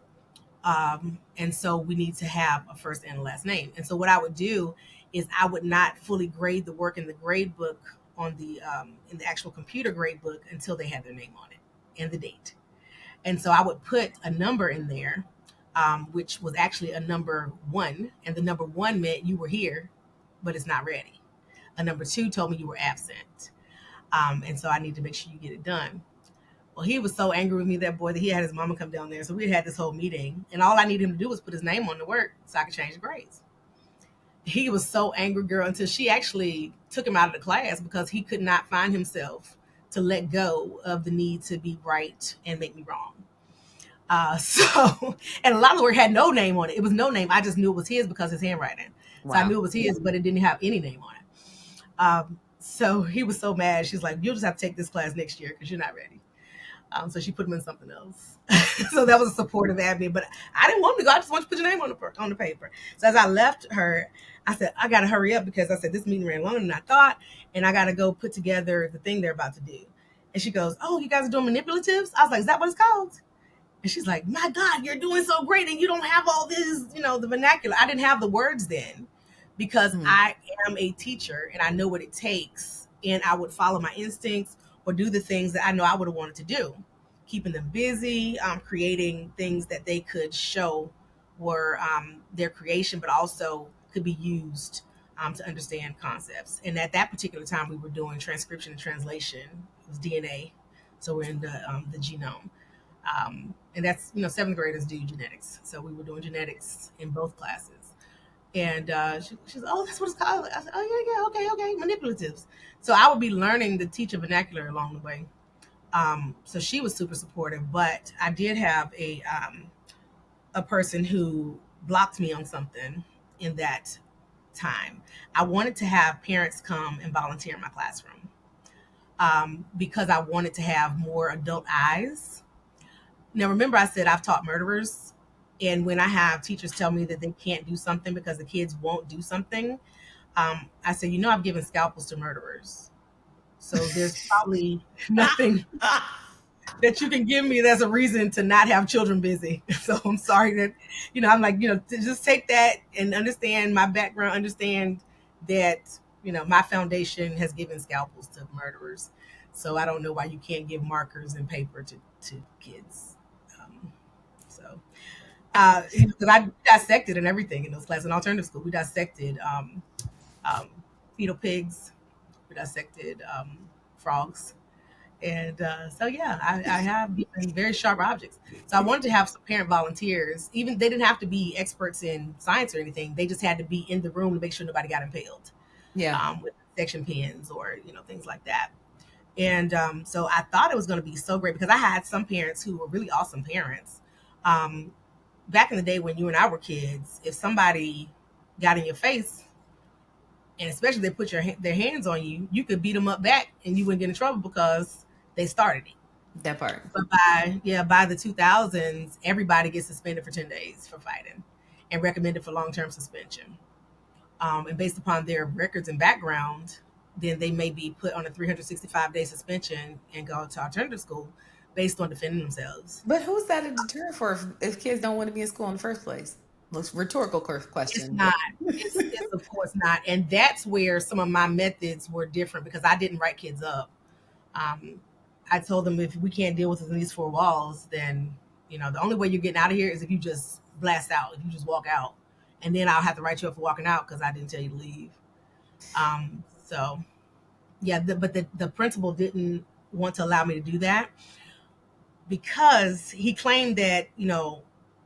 S1: And so we need to have a first and a last name. And so what I would do is I would not fully grade the work in the grade book on the in the actual computer grade book until they had their name on it and the date. And so I would put a number in there, which was actually a number 1, and the number 1 meant you were here, but it's not ready. A number 2 told me you were absent, and so I need to make sure you get it done. Well, he was so angry with me, that boy, that he had his mama come down there. So we had this whole meeting, and all I needed him to do was put his name on the work so I could change the grades. He was so angry, girl, until she actually took him out of the class because he could not find himself to let go of the need to be right and make me wrong. So, and a lot of the work had no name on it. It was no name. I just knew it was his because his handwriting. Wow. So I knew it was his, but it didn't have any name on it. So he was so mad. She's like, you'll just have to take this class next year because you're not ready. So she put him in something else. So that was a supportive admin, but I didn't want to go. I just want you to put your name on the paper. So as I left her, I said, I got to hurry up because I said, this meeting ran longer than I thought. And I got to go put together the thing they're about to do. And she goes, oh, you guys are doing manipulatives? I was like, is that what it's called? And she's like, my God, you're doing so great. And you don't have all this, the vernacular. I didn't have the words then because I am a teacher and I know what it takes. And I would follow my instincts or do the things that I know I would have wanted to do, keeping them busy, creating things that they could show were their creation, but also could be used to understand concepts. And at that particular time, we were doing transcription and translation. It was DNA. So we're in the genome. And that's, 7th graders do genetics. So we were doing genetics in both classes. And she's, oh, that's what it's called. I said, oh, yeah, okay, manipulatives. So I would be learning to teach a vernacular along the way. So she was super supportive, but I did have a person who blocked me on something in that time. I wanted to have parents come and volunteer in my classroom because I wanted to have more adult eyes. Now, remember I said I've taught murderers, and when I have teachers tell me that they can't do something because the kids won't do something, I said, I've given scalpels to murderers. So there's probably nothing that you can give me that's a reason to not have children busy. So I'm sorry that, I'm like, to just take that and understand my background, understand that, my foundation has given scalpels to murderers. So I don't know why you can't give markers and paper to kids. So because I dissected and everything in those classes in alternative school. We dissected fetal pigs. We dissected frogs. And so, yeah, I have very sharp objects. So I wanted to have some parent volunteers. Even they didn't have to be experts in science or anything. They just had to be in the room to make sure nobody got impaled. Yeah. With section pins or, things like that. And so I thought it was going to be so great because I had some parents who were really awesome parents. Back in the day when you and I were kids, if somebody got in your face, and especially they put their hands on you, you could beat them up back and you wouldn't get in trouble because they started it.
S2: That part.
S1: But by the 2000s, everybody gets suspended for 10 days for fighting and recommended for long-term suspension. And based upon their records and background, then they may be put on a 365-day suspension and go to alternative school based on defending themselves.
S2: But who's that a deterrent for if kids don't want to be in school in the first place? Looks rhetorical
S1: It's
S2: question,
S1: not.
S2: but
S1: It's of course not. And that's where some of my methods were different because I didn't write kids up. Um, I told them if we can't deal with it in these four walls, then the only way you're getting out of here is if you just blast out, if you just walk out, and then I'll have to write you up for walking out because I didn't tell you to leave. So yeah, but the principal didn't want to allow me to do that because he claimed that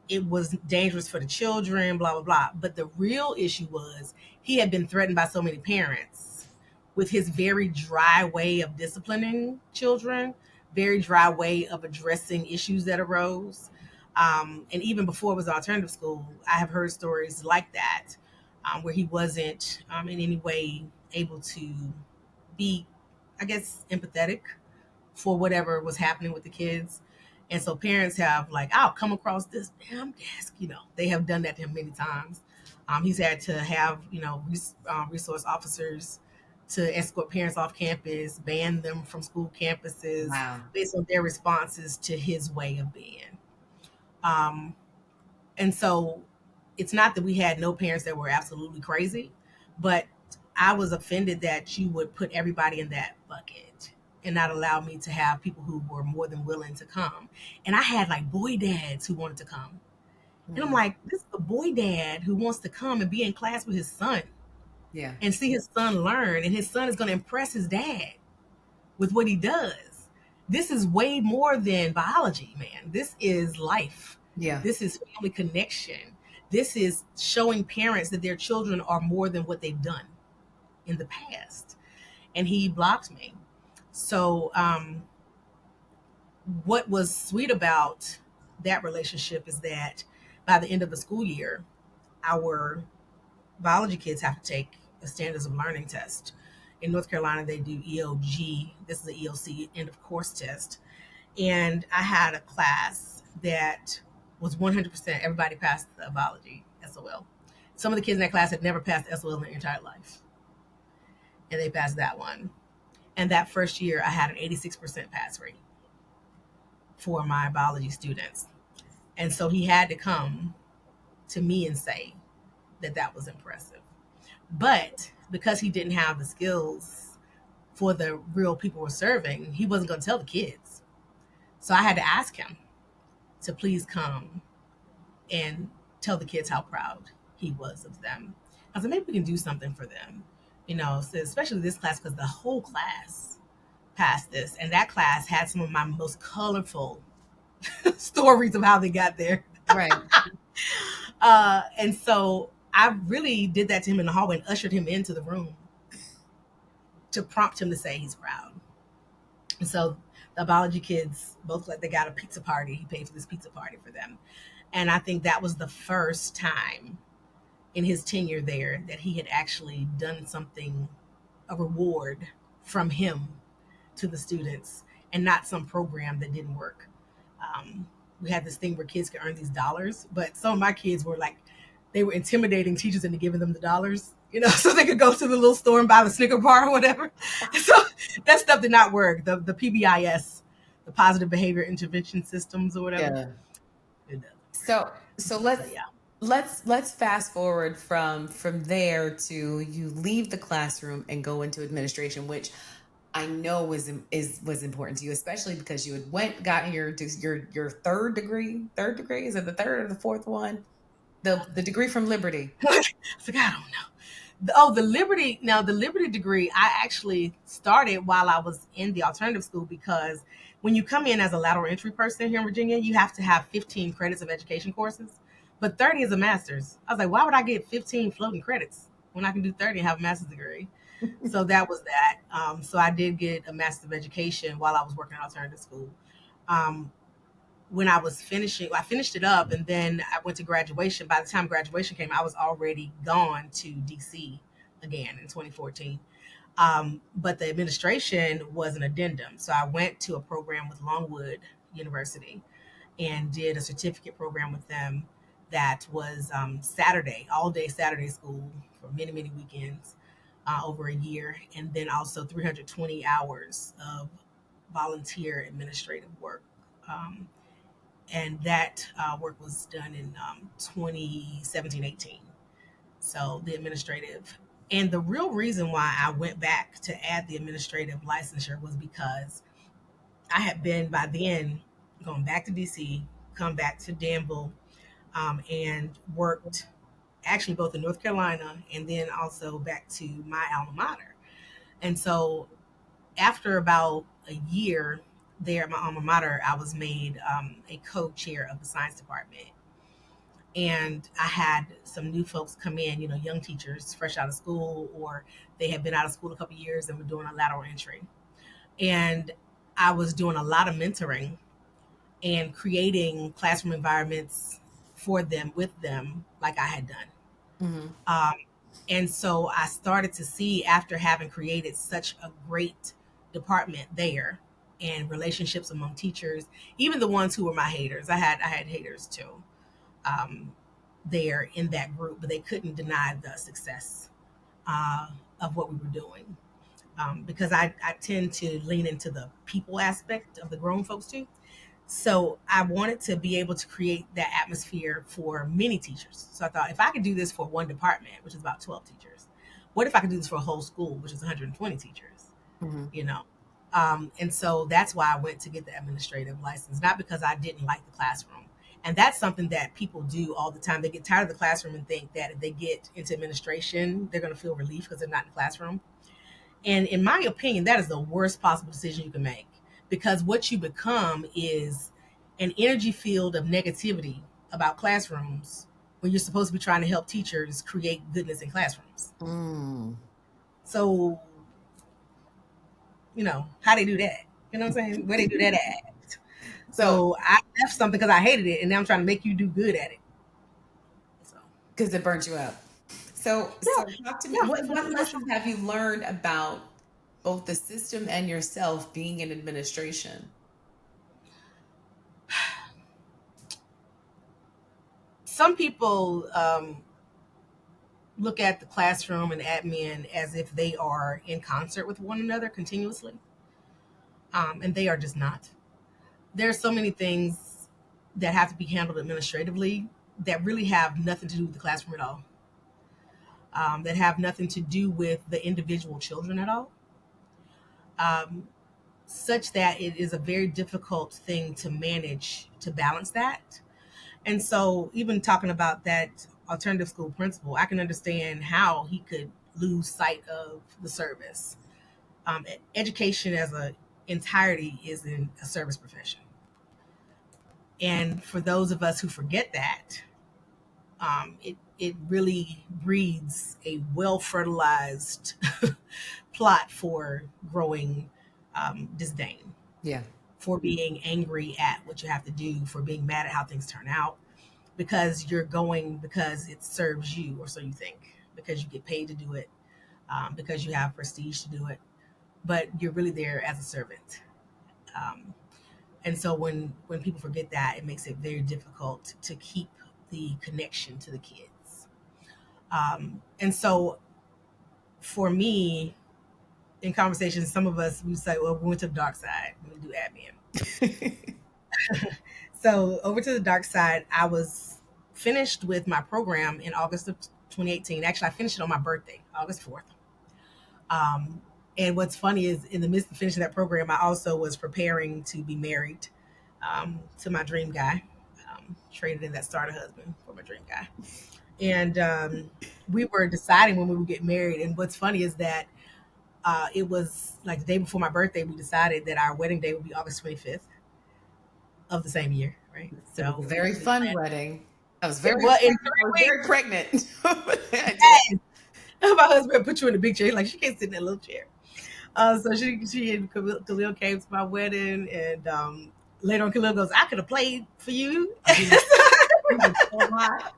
S1: it was dangerous for the children, blah blah blah. But the real issue was he had been threatened by so many parents with his very dry way of disciplining children, very dry way of addressing issues that arose. And even before it was alternative school, I have heard stories like that, where he wasn't in any way able to be, I guess, empathetic for whatever was happening with the kids. And so parents have like, I'll come across this damn desk. They have done that to him many times. He's had to have, resource officers to escort parents off campus, ban them from school campuses
S2: wow.
S1: based on their responses to his way of being. Um, and so it's not that we had no parents that were absolutely crazy, but I was offended that you would put everybody in that bucket and not allow me to have people who were more than willing to come. And I had like boy dads who wanted to come. And I'm
S2: Mm,
S1: like, this is a boy dad who wants to come and be in class with his son
S2: yeah.
S1: and see his son learn. And his son is going to impress his dad with what he does. This is way more than biology, man. This is life.
S2: Yeah.
S1: This is family connection. This is showing parents that their children are more than what they've done in the past. And he blocked me. So, what was sweet about that relationship is that by the end of the school year, our biology kids have to take a standards of learning test. In North Carolina, they do EOG. This is the EOC end of course test. And I had a class that was 100% everybody passed the biology SOL. Some of the kids in that class had never passed SOL in their entire life, and they passed that one. And that first year, I had an 86% pass rate for my biology students. And so he had to come to me and say that that was impressive. But because he didn't have the skills for the real people we're serving, he wasn't going to tell the kids. So I had to ask him to please come and tell the kids how proud he was of them. I said, maybe we can do something for them, so especially this class, because the whole class passed this. And that class had some of my most colorful stories of how they got there.
S2: Right.
S1: And so I really did that to him in the hallway and ushered him into the room to prompt him to say he's proud. And so the biology kids both, like, they got a pizza party. He paid for this pizza party for them. And I think that was the first time in his tenure there that he had actually done something, a reward from him to the students, and not some program that didn't work. We had this thing where kids could earn these dollars, but some of my kids were like, they were intimidating teachers into giving them the dollars, so they could go to the little store and buy the Snicker bar or whatever. So that stuff did not work. The PBIS, the positive behavior intervention systems or whatever.
S2: Yeah.
S1: It doesn't.
S2: So
S1: So yeah.
S2: let's fast forward from there to you leave the classroom and go into administration, which I know was important to you, especially because you had got your third degree. Is it the third or the fourth one? The degree from Liberty.
S1: I forgot. I don't know. Oh, the Liberty. Now, the Liberty degree, I actually started while I was in the alternative school, because when you come in as a lateral entry person here in Virginia, you have to have 15 credits of education courses, but 30 is a master's. I was like, why would I get 15 floating credits when I can do 30 and have a master's degree? So that was that. So I did get a master's of education while I was working in alternative school. Um, when I was finishing, I finished it up, and then I went to graduation. By the time graduation came, I was already gone to DC again in 2014. But the administration was an addendum. So I went to a program with Longwood University and did a certificate program with them that was Saturday, all day Saturday school for many, many weekends over a year, and then also 320 hours of volunteer administrative work. Um, and that work was done in 2017-18. So the administrative. And the real reason why I went back to add the administrative licensure was because I had been by then going back to DC, come back to Danville, and worked actually both in North Carolina and then also back to my alma mater. And so after about a year there at my alma mater, I was made a co-chair of the science department. And I had some new folks come in, young teachers fresh out of school, or they had been out of school a couple of years and were doing a lateral entry. And I was doing a lot of mentoring and creating classroom environments for them, with them, like I had done.
S2: Mm-hmm.
S1: And so I started to see, after having created such a great department there and relationships among teachers, even the ones who were my haters. I had haters too, um, there in that group, but they couldn't deny the success uh, of what we were doing. Because I tend to lean into the people aspect of the grown folks too. So I wanted to be able to create that atmosphere for many teachers. So I thought, if I could do this for one department, which is about 12 teachers, what if I could do this for a whole school, which is 120 teachers?
S2: Mm-hmm.
S1: You know, and so that's why I went to get the administrative license, not because I didn't like the classroom. And that's something that people do all the time. They get tired of the classroom and think that if they get into administration, they're going to feel relief because they're not in the classroom. And in my opinion, that is the worst possible decision you can make, because what you become is an energy field of negativity about classrooms when you're supposed to be trying to help teachers create goodness in classrooms.
S2: Mm.
S1: So, how they do that? You know what I'm saying? Where they do that at? So I left something because I hated it, and now I'm trying to make you do good at it. So,
S2: because it burnt you out. So talk to me.
S1: yeah,
S2: What
S1: for sure.
S2: lessons have you learned about both the system and yourself being in administration?
S1: Some people look at the classroom and admin as if they are in concert with one another continuously, and they are just not. There are so many things that have to be handled administratively that really have nothing to do with the classroom at all, that have nothing to do with the individual children at all, um, such that it is a very difficult thing to manage, to balance that. And so, even talking about that alternative school principal, I can understand how he could lose sight of the service. Education as a entirety is in a service profession, and for those of us who forget that, it really breeds a well fertilized plot for growing disdain,
S2: Yeah.
S1: for being angry at what you have to do, for being mad at how things turn out, because you're going because it serves you, or so you think, because you get paid to do it, because you have prestige to do it, but you're really there as a servant. Um, and so when people forget that, it makes it very difficult to keep the connection to the kids. And so for me, in conversations, some of us, we say, well, we went to the dark side, we do admin. So over to the dark side, I was finished with my program in August of 2018. Actually, I finished it on my birthday, August 4th. Um, and what's funny is, in the midst of finishing that program, I also was preparing to be married to my dream guy. Traded in that starter husband for my dream guy. And we were deciding when we would get married. And what's funny is that it was like the day before my birthday, we decided that our wedding day would be August 25th of the same year, right?
S2: It was
S1: So
S2: a very fun wedding. I was
S1: it
S2: very,
S1: was in
S2: I was
S1: 3
S2: very
S1: weeks.
S2: pregnant.
S1: Yes. My husband put you in a big chair. He's like, she can't sit in that little chair. So she and Khalil came to my wedding, and later on, Khalil goes, "I could have played for you."
S2: He was so hot.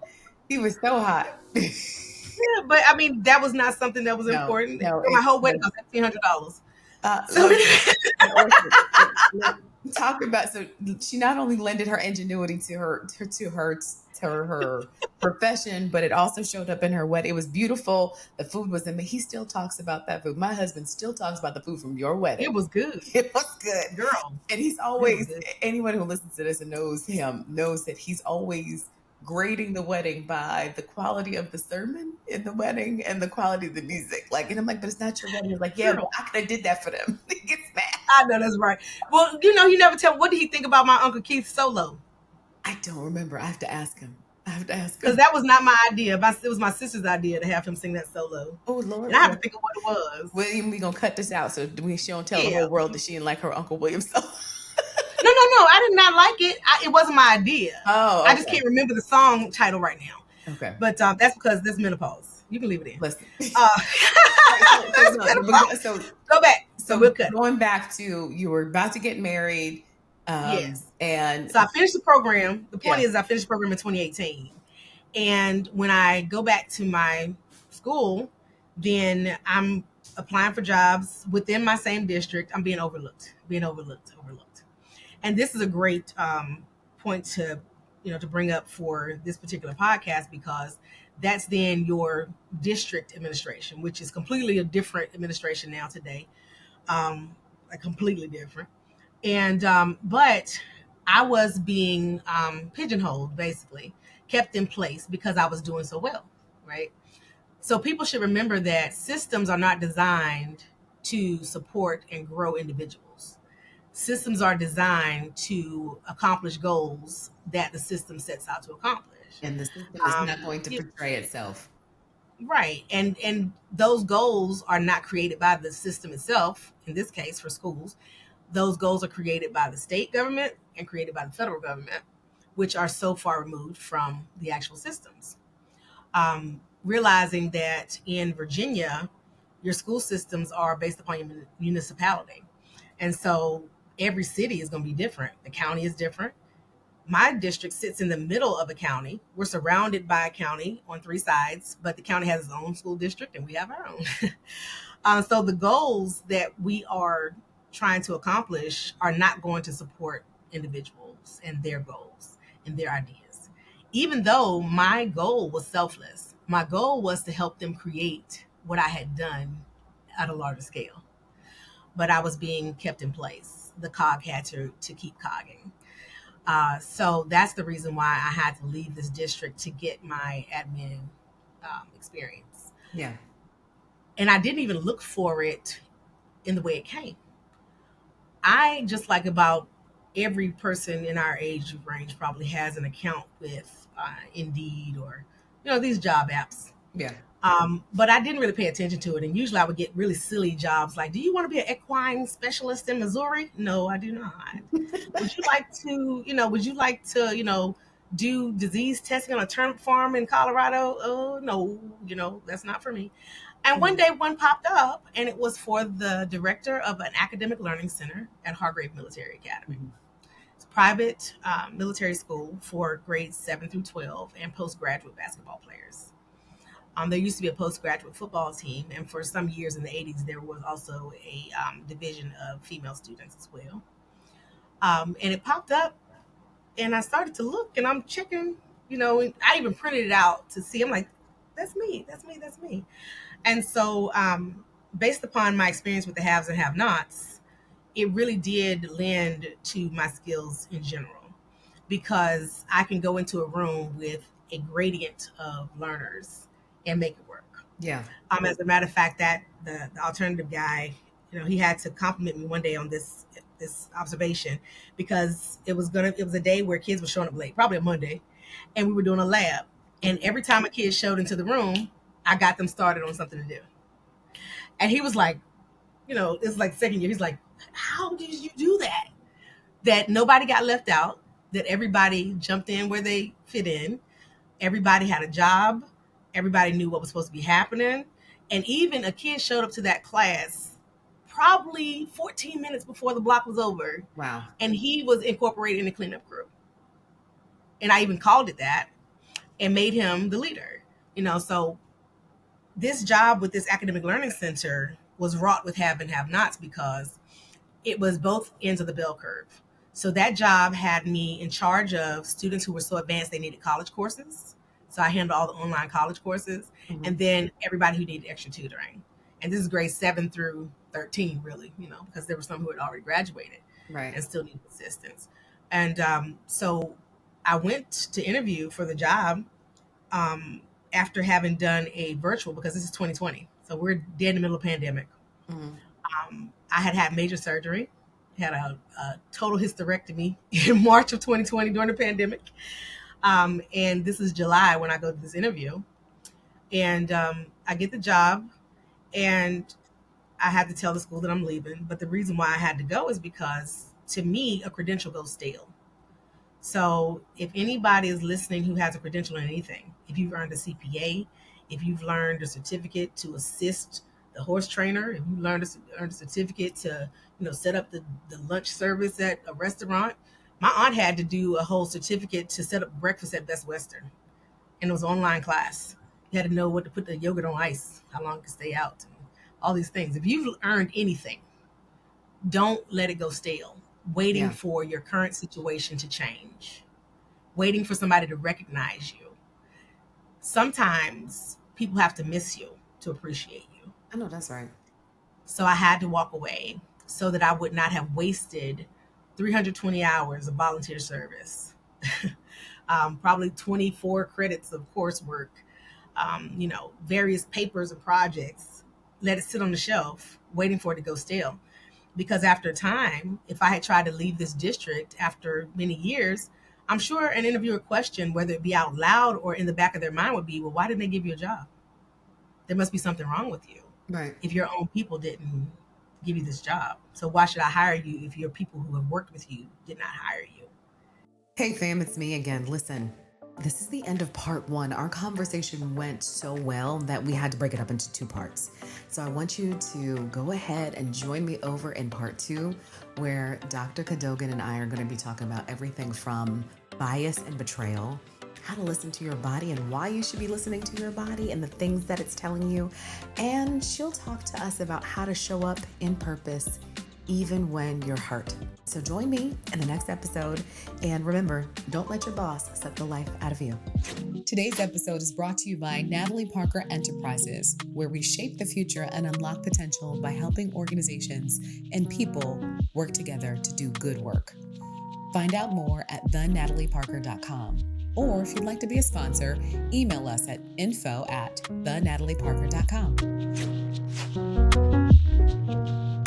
S2: He was so hot.
S1: Yeah, but I mean, that was not something that was
S2: No,
S1: important.
S2: no,
S1: So my whole wedding was $1,500. So
S2: talk about, so she not only lended her ingenuity to her her profession, but it also showed up in her wedding. It was beautiful. The food was amazing. He still talks about that food. My husband still talks about the food from your
S1: It
S2: wedding.
S1: was good,
S2: It was good.
S1: girl.
S2: And he's
S1: It was
S2: always,
S1: good.
S2: anyone who listens to this and knows him knows that he's always grading the wedding by the quality of the sermon in the wedding and the quality of the music. Like, and I'm like, but it's not your wedding. He's like, yeah,
S1: Girl,
S2: but I could have did that for them. He gets mad.
S1: I know that's right. Well, he never tell. What did he think about my Uncle Keith's solo?
S2: I don't remember. I have to ask him.
S1: Because that was not my idea. It was my sister's idea to have him sing that solo,
S2: Oh Lord.
S1: and I have to think of what it was.
S2: We gonna cut this out so she don't tell the
S1: Yeah.
S2: whole world that she didn't like her Uncle William song.
S1: No, I did not like it. It wasn't my idea.
S2: Oh, okay.
S1: I just can't remember the song title right now.
S2: Okay.
S1: But that's because there's menopause. You can leave it in.
S2: Listen. So
S1: go back. So we'll cut.
S2: Going back to, you were about to get married.
S1: Yes.
S2: And
S1: so I finished the program. The point is I finished the program in 2018. And when I go back to my school, then I'm applying for jobs within my same district. I'm being overlooked. And this is a great point to bring up for this particular podcast, because that's then your district administration, which is completely a different administration now today, completely different. And but I was being pigeonholed, basically kept in place because I was doing so well, right? So people should remember that systems are not designed to support and grow individuals. Systems are designed to accomplish goals that the system sets out to accomplish.
S2: And the system is not going to portray itself.
S1: Right. And those goals are not created by the system itself, in this case for schools. Those goals are created by the state government and created by the federal government, which are so far removed from the actual systems. Realizing that in Virginia, your school systems are based upon your municipality. And so every city is going to be different. The county is different. My district sits in the middle of a county. We're surrounded by a county on 3 sides, but the county has its own school district and we have our own. So the goals that we are trying to accomplish are not going to support individuals and their goals and their ideas. Even though my goal was selfless, my goal was to help them create what I had done at a larger scale. But I was being kept in place. The cog had to keep cogging. So that's the reason why I had to leave this district to get my admin experience.
S2: Yeah.
S1: And I didn't even look for it in the way it came. I, just like about every person in our age range, probably has an account with Indeed or, these job apps.
S2: Yeah.
S1: But I didn't really pay attention to it. And usually I would get really silly jobs like, do you want to be an equine specialist in Missouri? No, I do not. Would you like to, do disease testing on a turnip farm in Colorado? Oh, no, that's not for me. And one day one popped up, and it was for the director of an academic learning center at Hargrave Military Academy. Mm-hmm. It's a private military school for grades 7 through 12 and postgraduate basketball players. There used to be a postgraduate football team, and for some years in the 80s, there was also a division of female students as well. And it popped up, and I started to look, and I'm checking, and I even printed it out to see. I'm like, that's me. And so based upon my experience with the haves and have-nots, it really did lend to my skills in general, because I can go into a room with a gradient of learners and make it work.
S2: Yeah.
S1: As a matter of fact, that the alternative guy, he had to compliment me one day on this observation, because it was a day where kids were showing up late, probably a Monday, and we were doing a lab. And every time a kid showed into the room, I got them started on something to do. And he was like, it's like second year. He's like, how did you do that? That nobody got left out, that everybody jumped in where they fit in. Everybody had a job. Everybody knew what was supposed to be happening. And even a kid showed up to that class probably 14 minutes before the block was over.
S2: Wow.
S1: And he was incorporated in the cleanup crew. And I even called it that and made him the leader. So this job with this academic learning center was wrought with have and have nots, because it was both ends of the bell curve. So that job had me in charge of students who were so advanced they needed college courses. So I handled all the online college courses,
S2: Mhm.
S1: and then everybody who needed extra tutoring. And this is grade 7 through 13, really, because there were some who had already graduated
S2: Right.
S1: and still needed assistance. And so I went to interview for the job um, after having done a virtual, because this is 2020. So we're dead in the middle of pandemic.
S2: Mhm.
S1: I had had major surgery, had a total hysterectomy in March of 2020 during the pandemic. And this is July when I go to this interview. And I get the job, and I had to tell the school that I'm leaving. But the reason why I had to go is because, to me, a credential goes stale. So if anybody is listening who has a credential in anything, if you've earned a CPA, if you've learned a certificate to assist the horse trainer, if you earned a certificate to, set up the lunch service at a restaurant, my aunt had to do a whole certificate to set up breakfast at Best Western. And it was an online class. You had to know what to put the yogurt on ice, how long it could stay out, and all these things. If you've earned anything, don't let it go stale, waiting
S2: Yeah.
S1: for your current situation to change, waiting for somebody to recognize you. Sometimes people have to miss you to appreciate you.
S2: I know that's right.
S1: So I had to walk away so that I would not have wasted 320 hours of volunteer service, probably 24 credits of coursework, various papers and projects, let it sit on the shelf waiting for it to go stale. Because after time, if I had tried to leave this district after many years, I'm sure an interviewer question, whether it be out loud or in the back of their mind, would be, well, why didn't they give you a job? There must be something wrong with you
S2: Right.
S1: if your own people didn't give you this job. So why should I hire you if your people who have worked with you did not hire you?
S2: Hey fam, it's me again. Listen, this is the end of part 1. Our conversation went so well that we had to break it up into 2 parts. So I want you to go ahead and join me over in part 2, where Dr. Cadogan and I are going to be talking about everything from bias and betrayal, how to listen to your body and why you should be listening to your body and the things that it's telling you. And she'll talk to us about how to show up in purpose even when you're hurt. So join me in the next episode. And remember, don't let your boss suck the life out of you. Today's episode is brought to you by Natalie Parker Enterprises, where we shape the future and unlock potential by helping organizations and people work together to do good work. Find out more at thenatalieparker.com. Or if you'd like to be a sponsor, email us at info@thenatalieparker.com.